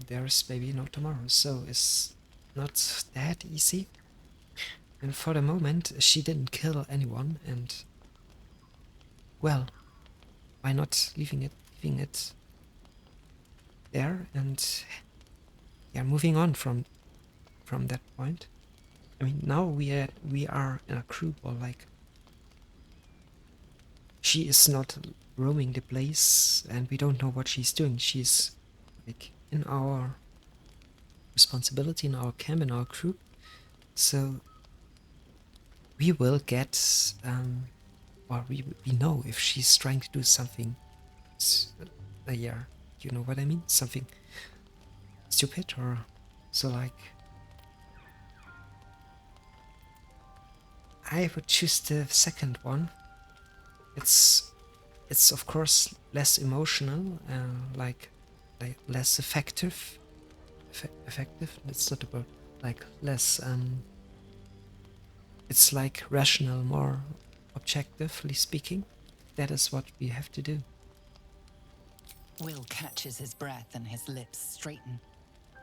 there's maybe no tomorrow. So it's not that easy. And for the moment, she didn't kill anyone, and well, why not leaving it there and yeah, moving on from that point. I mean, now we are in a group, or like she is not roaming the place, and we don't know what she's doing. She's like in our responsibility, in our camp, in our group. So we will get, or we know if she's trying to do something, yeah, you know what I mean? Something stupid, or so like. I would choose the second one. It's of course less emotional, like less effective. Effective. It's not about like less. It's like rational, more objectively speaking. That is what we have to do. Will catches his breath and his lips straighten.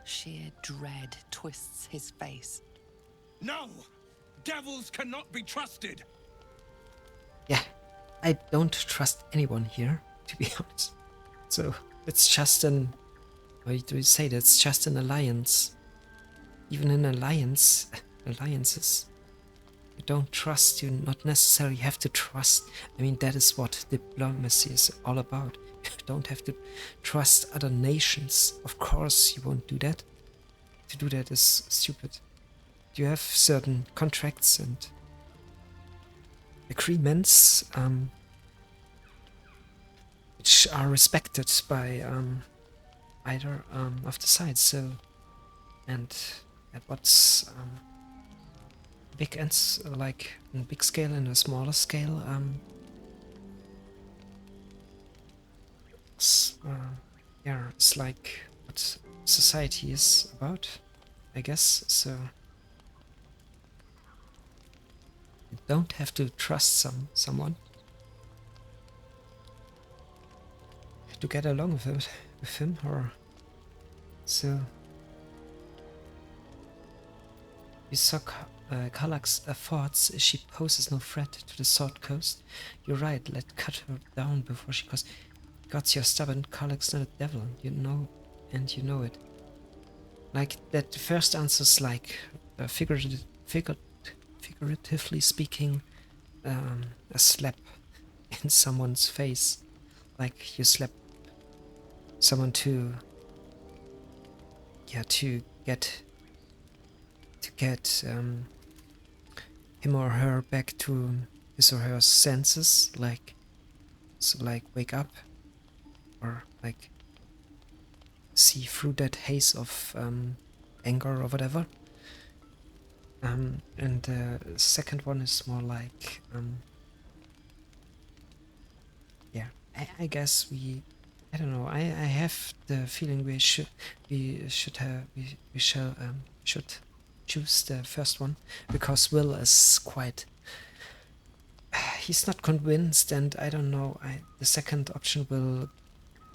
Sheer dread twists his face. No! Devils cannot be trusted! Yeah, I don't trust anyone here, to be honest. So it's just an... Why do you say that? It's just an alliance. Even in alliances, you don't trust, you not necessarily have to trust. I mean, that is what diplomacy is all about. You don't have to trust other nations. Of course you won't do that. To do that is stupid. You have certain contracts and agreements which are respected by either of the sides. So, and at what's big ends, like in big scale and a smaller scale, yeah, it's like what society is about, I guess. So you don't have to trust someone to get along with him or so. You saw Karlach's thoughts. She poses no threat to the Sword Coast. You're right, let's cut her down before she goes. Gods, you're stubborn. Karlach's not a devil, you know, and you know it. Like, that first answer's like, figuratively speaking, a slap in someone's face. Like, you slap someone to get him or her back to his or her senses, like, so like wake up, or like see through that haze of anger or whatever. And the second one is more like I guess I don't know. I have the feeling we should we should choose the first one because Will is quite. He's not convinced, and I don't know. The second option will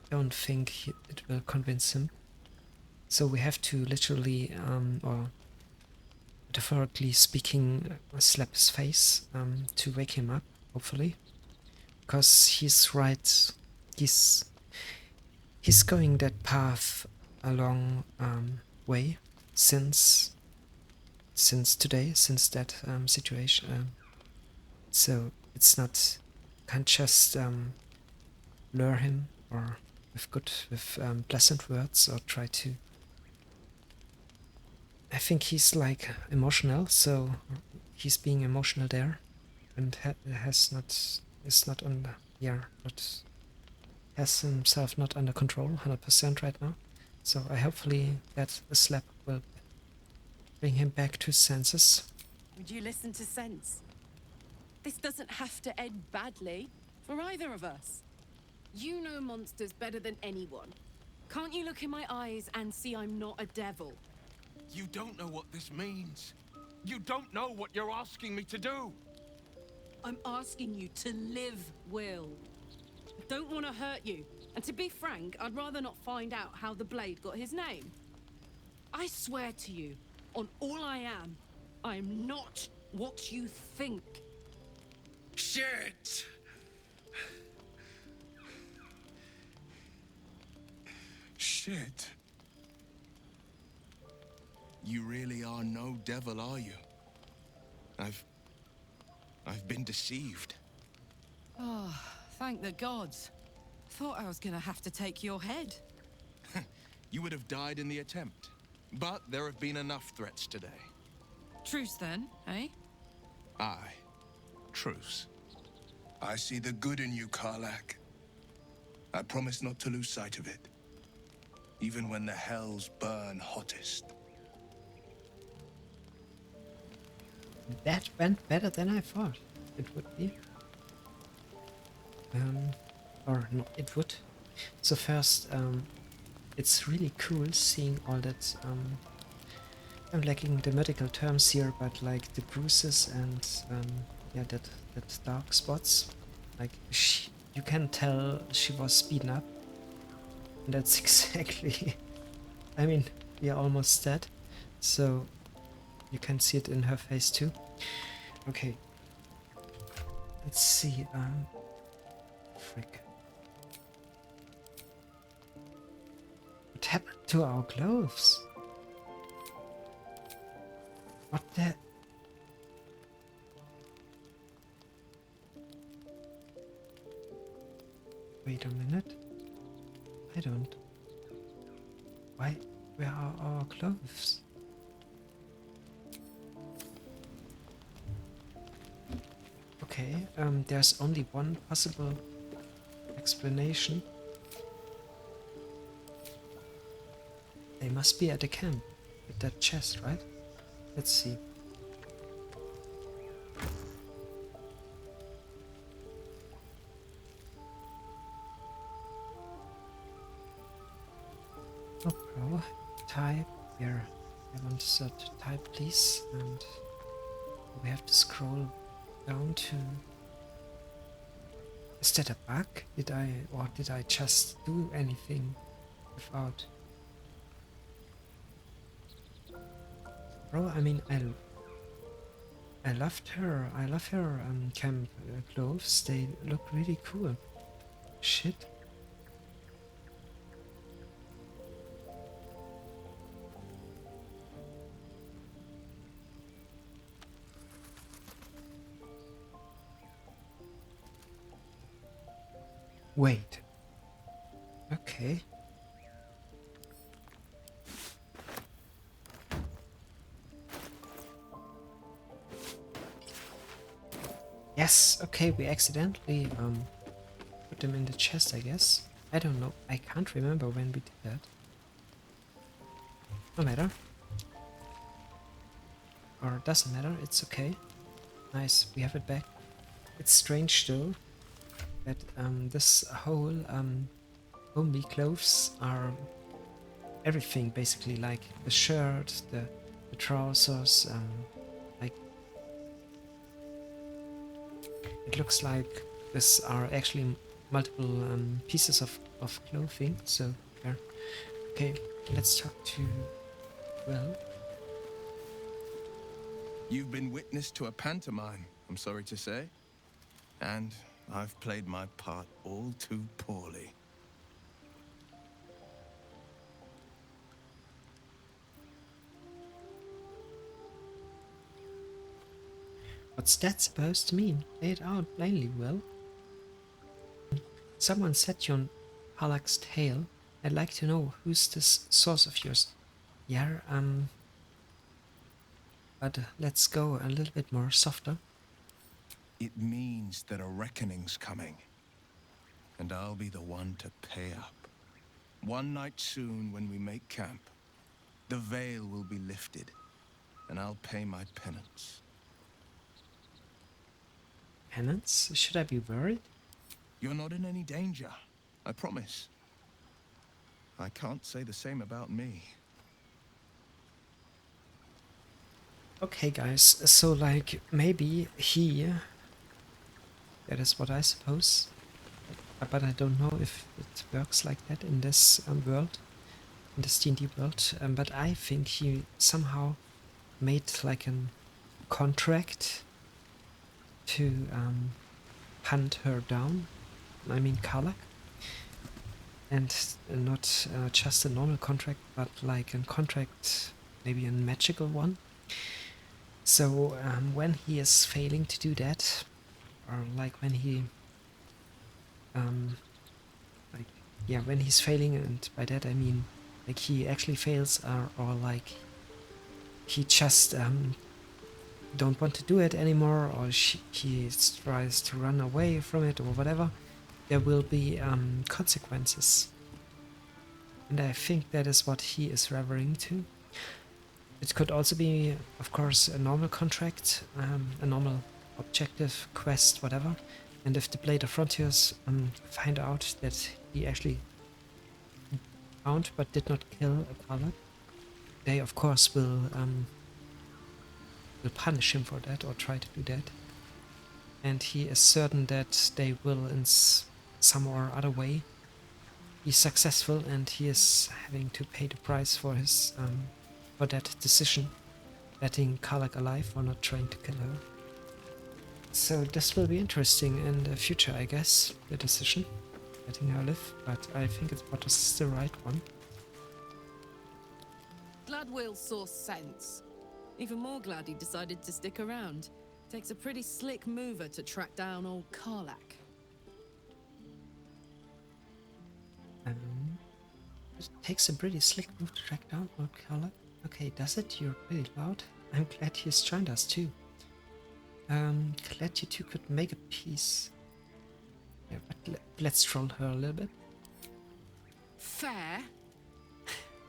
don't think it will convince him. So we have to literally or metaphorically speaking, slap his face to wake him up, hopefully, because he's right. He's going that path a long way since today, since that situation. So it's not can't just lure him or with pleasant words or try to. I think he's like emotional, so he's being emotional there, and is not on not has himself not under control 100% right now. So I hopefully that a slap will bring him back to senses. Would you listen to sense? This doesn't have to end badly for either of us. You know monsters better than anyone. Can't you look in my eyes and see I'm not a devil? You don't know what this means. You don't know what you're asking me to do. I'm asking you to live, Will. I don't want to hurt you. And to be frank, I'd rather not find out how the blade got his name. I swear to you, on all I am not what you think. Shit! Shit. You really are no devil, are you? I've been deceived. Oh, thank the gods. Thought I was gonna have to take your head. You would have died in the attempt. But there have been enough threats today. Truce then, eh? Aye. Truce. I see the good in you, Karlak. I promise not to lose sight of it. Even when the hells burn hottest. That went better than I thought it would be. Or no, it would. So first, it's really cool seeing all that. I'm lacking the medical terms here, but like the bruises and yeah, that dark spots. Like you can tell she was beaten up. And that's exactly. I mean, we are almost dead, so you can see it in her face too. Okay. Let's see. Frick. What happened to our clothes? What the? Wait a minute. I don't. Why? Where are our clothes? Okay, there's only one possible explanation. They must be at the camp with that chest, right? Let's see. Oh, pro type here. I want to set type, please, and we have to scroll down to. Is that a bug? Did I just do anything without? Bro, I mean, I loved her. I love her camp clothes. They look really cool. Shit. Wait. Okay. Yes, okay, we accidentally put them in the chest, I guess. I don't know. I can't remember when we did that. No matter. Or doesn't matter, it's okay. Nice, we have it back. It's strange though. that this whole homely clothes are everything basically, like the shirt, the trousers, like it looks like this are actually multiple pieces of clothing. So yeah. Okay, let's talk to Will. You've been witness to a pantomime, I'm sorry to say. And I've played my part all too poorly. What's that supposed to mean? Lay it out plainly, Will. Someone set you on Halak's tail. I'd like to know who's this source of yours. Yeah, but let's go a little bit more softer. It means that a reckoning's coming. And I'll be the one to pay up. One night soon when we make camp, the veil will be lifted, and I'll pay my penance. Penance? Should I be worried? You're not in any danger, I promise. I can't say the same about me. Okay, guys, so like maybe he. That is what I suppose. But I don't know if it works like that in this world, in this D&D world. But I think he somehow made like a contract to hunt her down. I mean Karlach. And not just a normal contract, but like a contract, maybe a magical one. So when he is failing to do that, or like when he like yeah, when he's failing, and by that I mean like he actually fails, or like he just don't want to do it anymore, or he tries to run away from it or whatever, there will be consequences. And I think that is what he is referring to. It could also be, of course, a normal contract, a normal objective, quest, whatever. And if the Blade of Frontiers find out that he actually found but did not kill a Karlach, they of course will punish him for that, or try to do that. And he is certain that they will, in some or other way, be successful, and he is having to pay the price for his for that decision, letting Karlach alive or not trying to kill her. So this will be interesting in the future, I guess, the decision, letting her live, but I think it's what is the right one. Glad Will saw sense. Even more glad he decided to stick around. Takes a pretty slick mover to track down old Karlach. It takes a pretty slick move to track down old Karlach. Okay, does it? You're pretty loud. I'm glad he's joined us too. Glad you two could make a peace. Yeah, but let's troll her a little bit. Fair.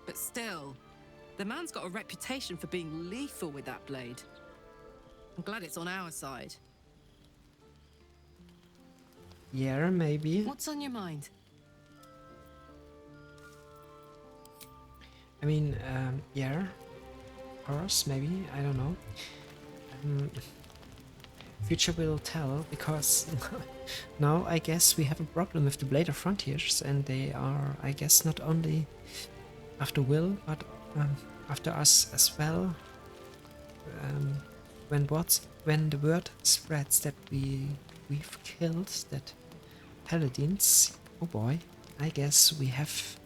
But still, the man's got a reputation for being lethal with that blade. I'm glad it's on our side. Yeah, maybe. What's on your mind? I mean, yeah, of course, maybe, I don't know. Future will tell, because now I guess we have a problem with the Blade of Frontiers, and they are, I guess, not only after Will, but after us as well. When the word spreads that we've killed that paladins, oh boy, I guess we have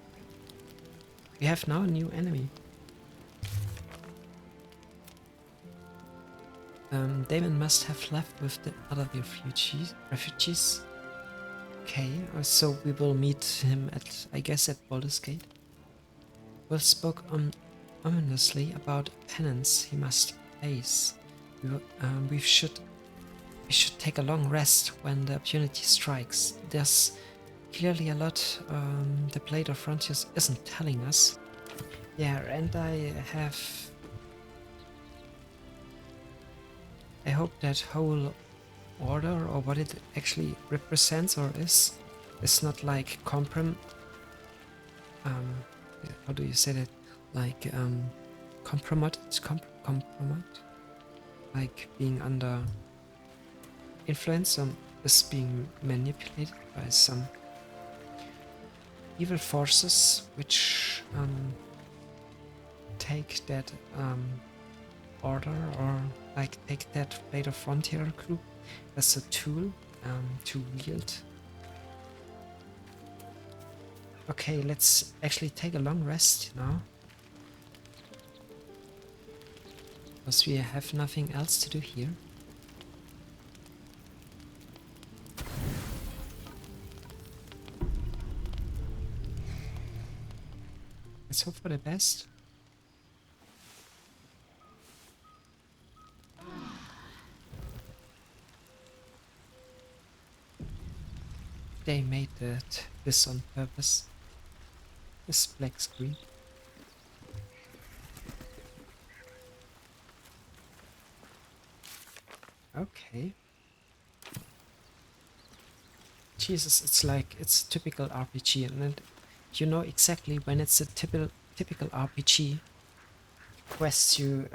now a new enemy. Damon must have left with the other refugees. Okay, so we will meet him at, I guess, at Baldur's Gate. Will spoke ominously about penance he must face. We should take a long rest when the opportunity strikes. There's clearly a lot the Blade of Frontiers isn't telling us. Yeah, and I hope that whole order or what it actually represents or is. It's not like how do you say that? Like compromise, like being under influence, is being manipulated by some evil forces which take that order, or like take that Blade of Frontier group as a tool to wield. Okay, let's actually take a long rest now, because we have nothing else to do here. Let's hope for the best. They made this on purpose. This black screen. Okay. Jesus, it's like it's typical RPG, and you know exactly when it's a typical RPG quest. You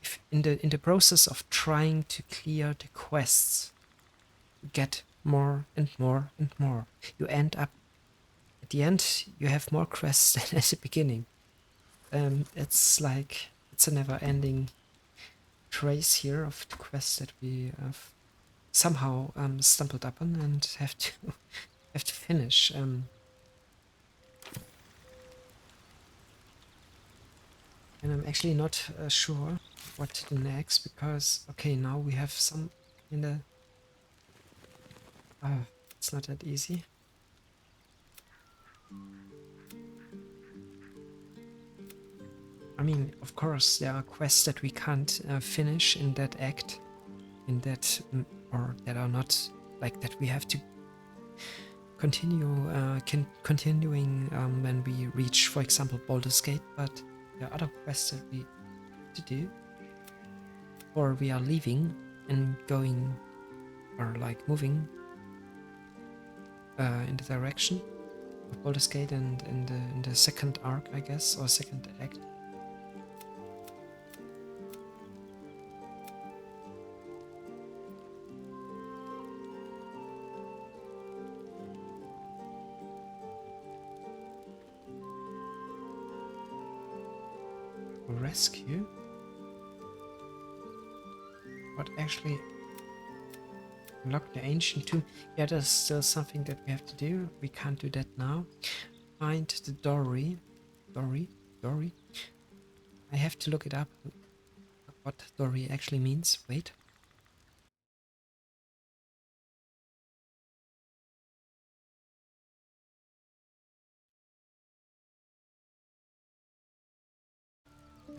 if in the process of trying to clear the quests, you get more and more and more. You end up at the end. You have more quests than at the beginning. It's like it's a never-ending trace here of the quests that we have somehow stumbled upon and have to have to finish. And I'm actually not sure what to do next, because okay, now we have some in the. It's not that easy. I mean, of course, there are quests that we can't finish in that act, in that, or that are not like that. We have to continuing when we reach, for example, Baldur's Gate. But there are other quests that we have to do, or we are leaving and going, or like moving in the direction of Baldur's Gate, and in the second arc, I guess, or second act. Rescue? What actually unlock the ancient tomb? Yeah, there's still something that we have to do. We can't do that now. Find the Dory. Dory. I have to look it up. What Dory actually means. Wait.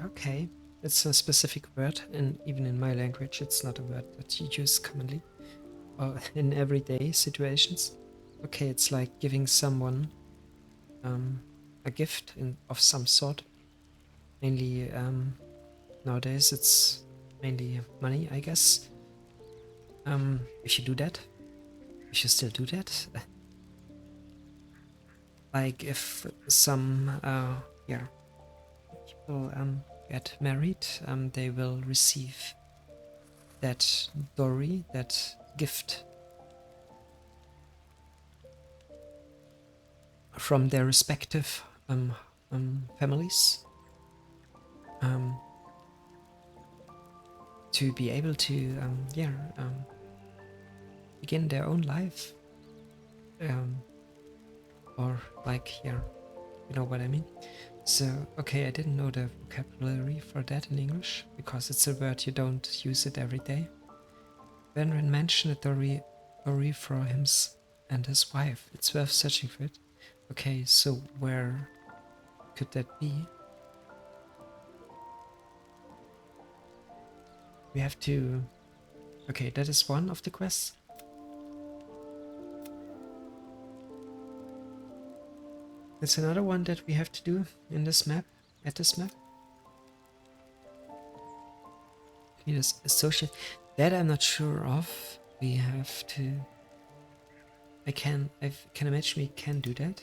Okay, it's a specific word, and even in my language, it's not a word that you use commonly or in everyday situations. Okay, it's like giving someone a gift of some sort. Mainly nowadays, it's mainly money, I guess. If you do that, if you still do that, like if some people get married, they will receive that dowry, that gift from their respective families, to be able to begin their own life, or like you know what I mean. So okay, I didn't know the vocabulary for that in English, because it's a word you don't use it every day. Benren mentioned a dowry for him and his wife. It's worth searching for it. Okay, so where could that be? We have to... Okay, that is one of the quests. There's another one that we have to do in this map, at this map. It is associate. That I'm not sure of. We have to... I can imagine we can do that.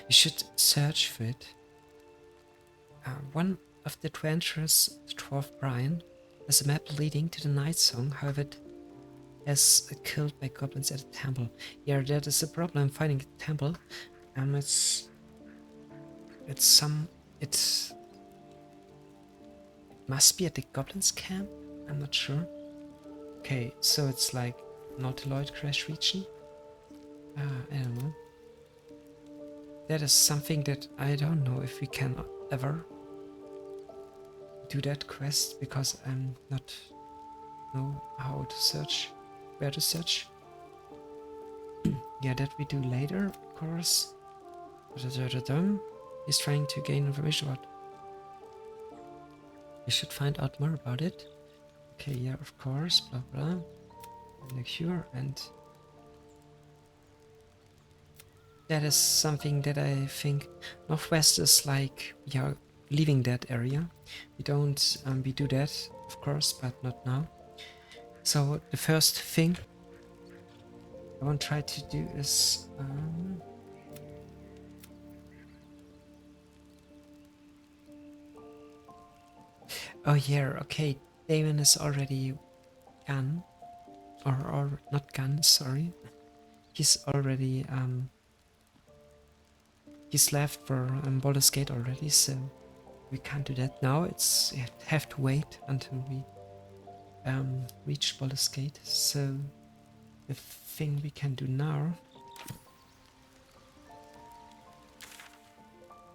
We should search for it. One of the adventurers, the dwarf Brian, has a map leading to the Night Song. However, it has killed by goblins at a temple. Yeah, that is a problem finding a temple. It must be at the goblins camp. I'm not sure. Okay, so it's like Nautiloid Crash region. I don't know. That is something that I don't know if we can ever do that quest, because I'm not know how to search, where to search. Yeah, that we do later, of course. He's trying to gain information about. We should find out more about it. Okay, yeah, of course, blah blah. And the cure, and that is something that I think Northwest is like, we are leaving that area. We don't, we do that, of course, but not now. So the first thing I want to try to do is, oh yeah, okay, Damon is already gone, or not gone, sorry. He's already, he's left for Baldur's Gate already, so we can't do that now. It's, we have to wait until we reach Baldur's Gate. So the thing we can do now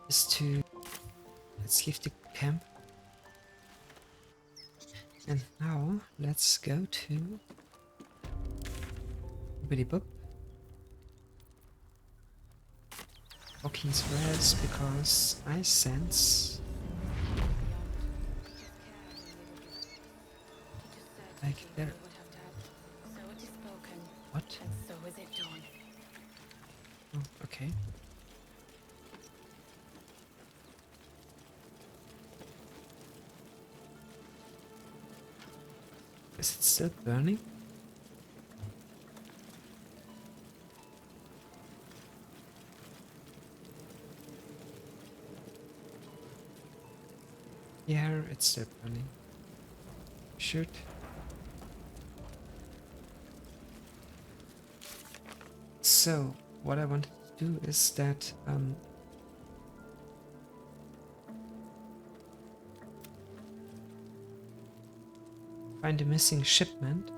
is to, let's leave the camp. And now let's go to Billy Boop. Hawkins Res, because I sense like there. What? Oh, okay. Is it still burning? Yeah, it's still burning. Shoot. So, what I wanted to do is that find a missing shipment.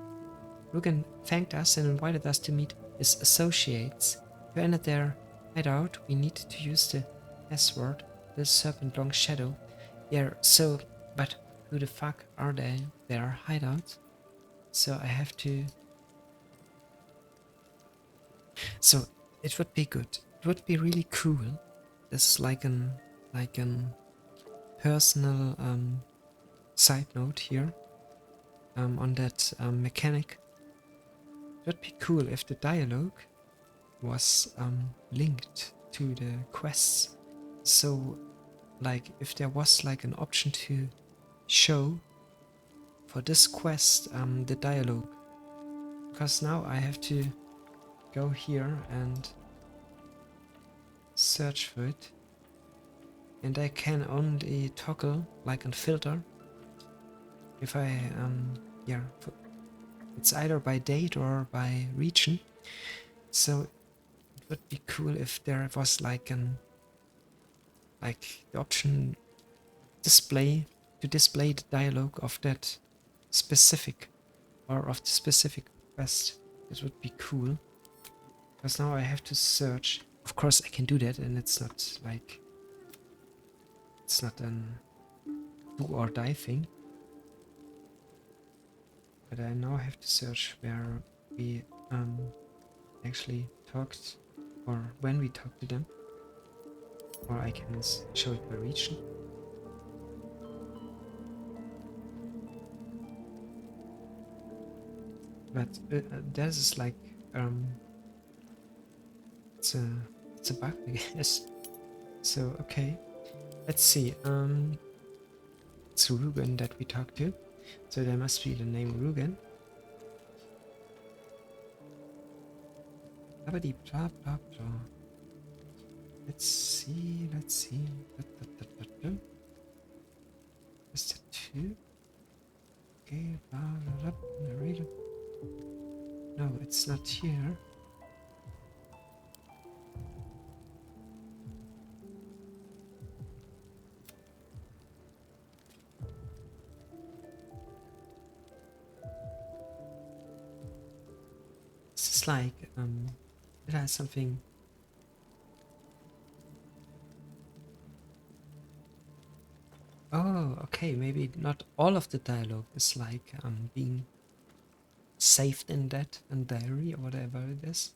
Rugen thanked us and invited us to meet his associates. To enter their hideout, we need to use the password, the serpent long shadow. Yeah, so, but who the fuck are they? Their hideouts? So I have to... So it would be good. It would be really cool. This is like an personal side note here on that mechanic. It would be cool if the dialogue was linked to the quests. So, like, if there was like an option to show for this quest the dialogue, because now I have to go here and search for it, and I can only toggle like a filter if I yeah, it's either by date or by region. So it would be cool if there was like the option display to display the dialogue of that specific, or of the specific quest. It would be cool, because now I have to search. Of course I can do that, and it's not like, it's not an do or die thing, but I now have to search where we actually talked, or when we talked to them, or I can show it by region. But that is like it's a bug, I guess. So okay, let's see. It's Rugen that we talked to. So there must be the name Rugen. Blah blah blah blah. Let's see. Is that 2? Okay, no, it's not here. This is like, it has something. Oh, okay, maybe not all of the dialogue is like being saved in that and diary or whatever it is.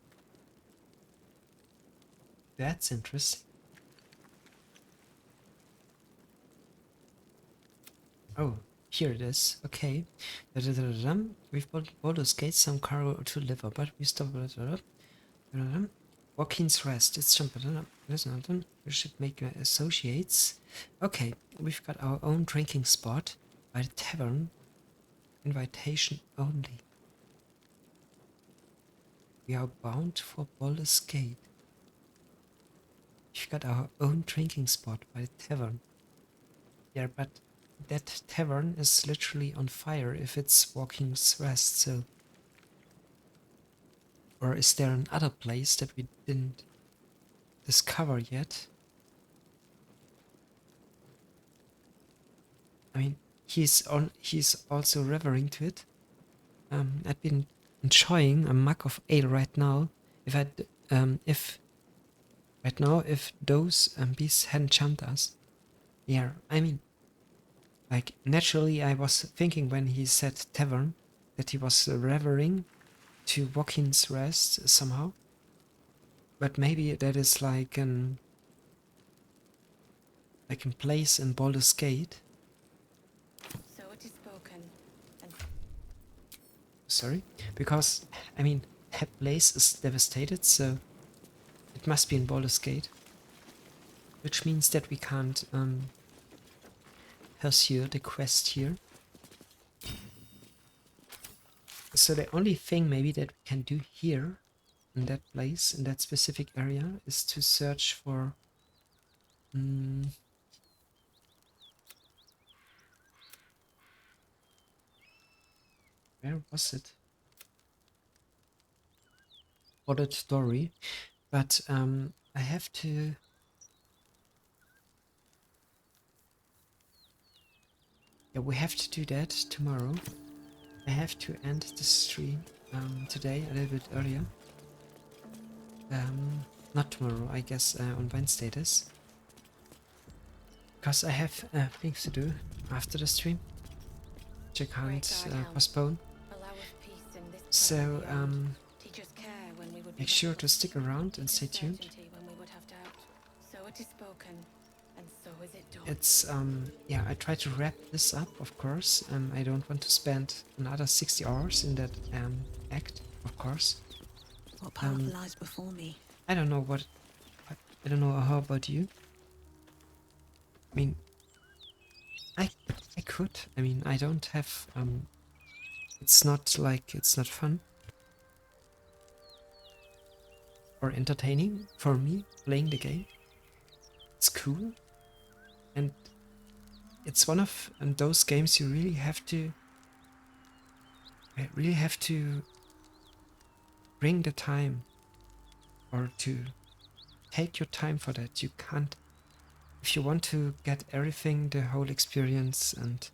That's interesting. Oh, here it is. Okay. We've Baldur's Gate some cargo to deliver, but we stop. Joaquin's Rest. It's jumping. Listen, we should make associates. Okay, we've got our own drinking spot by the tavern. Invitation only. We are bound for Baldur's Gate. We've got our own drinking spot by the tavern. Yeah, but that tavern is literally on fire if it's Walking's Rest, so... Or is there another place that we didn't discover yet? I mean, he's also referring to it. I've been enjoying a mug of ale right now. If those beasts hadn't jumped us. Yeah, I mean, like, naturally I was thinking when he said tavern that he was referring to Waukeen's Rest somehow. But maybe that is like a place in Baldur's Gate. So it is spoken. And Sorry? Because, I mean, that place is devastated, so it must be in Baldur's Gate. Which means that we can't pursue the quest here. So the only thing maybe that we can do here, in that place, in that specific area, is to search for... where was it? Ordered story. But I have to... Yeah, we have to do that tomorrow. I have to end the stream today a little bit earlier. Not tomorrow, I guess on Wednesday this. Because I have things to do after the stream, which I can't postpone. So make sure to stick around and stay tuned. so it is spoken, and so is it done. It's yeah, I try to wrap this up, of course. I don't want to spend another 60 hours in that act, of course. What path lies before me? I don't know I don't know how about you. I mean, I could. I mean, I don't have it's not like it's not fun or entertaining for me playing the game. It's cool, and it's one of those games you really have to bring the time, or to take your time for that. You can't, if you want to get everything, the whole experience, and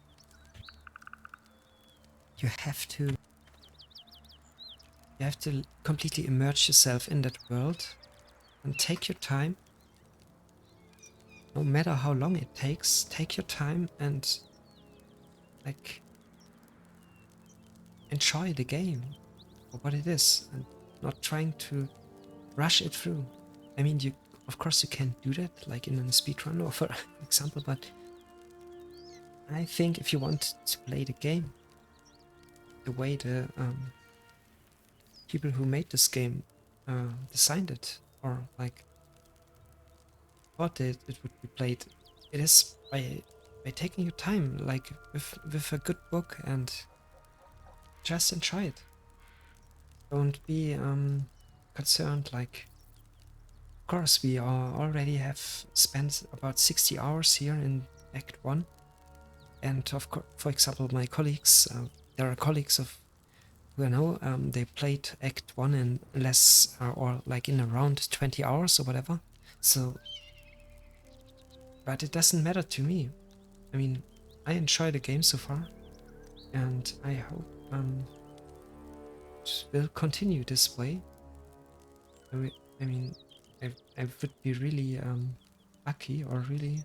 you have to completely immerse yourself in that world and take your time. No matter how long it takes, take your time and like enjoy the game for what it is and not trying to rush it through. I mean, of course you can do that, like in a speedrun or for example, but I think if you want to play the game the way the people who made this game designed it, or like thought it would be played, it is by by taking your time, like with a good book, and just enjoy it. Don't be concerned, like, of course we already have spent about 60 hours here in Act 1, and of course, for example, my colleagues, there are colleagues of who I know, they played Act 1 in less, or like in around 20 hours or whatever, so, but it doesn't matter to me. I mean, I enjoy the game so far, and I hope it will continue this way. I mean, I would be really lucky, or really,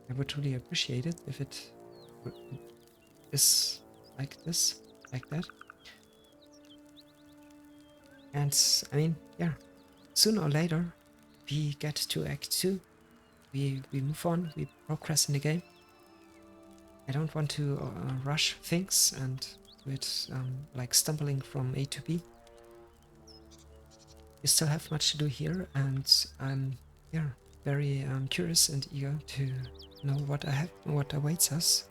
I would really appreciate it if it is like this, like that. And I mean, yeah, sooner or later we get to Act 2. We move on, we progress in the game. I don't want to rush things and do it like stumbling from A to B. We still have much to do here, and I'm very curious and eager to know what awaits us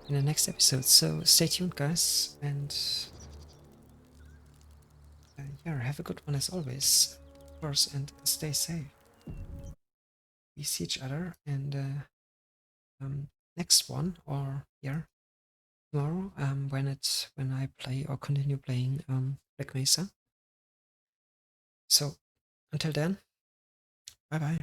in the next episode. So stay tuned, guys, and have a good one as always, of course, and stay safe. We see each other in the next one, or tomorrow, when I play or continue playing Black Mesa. So until then, bye bye.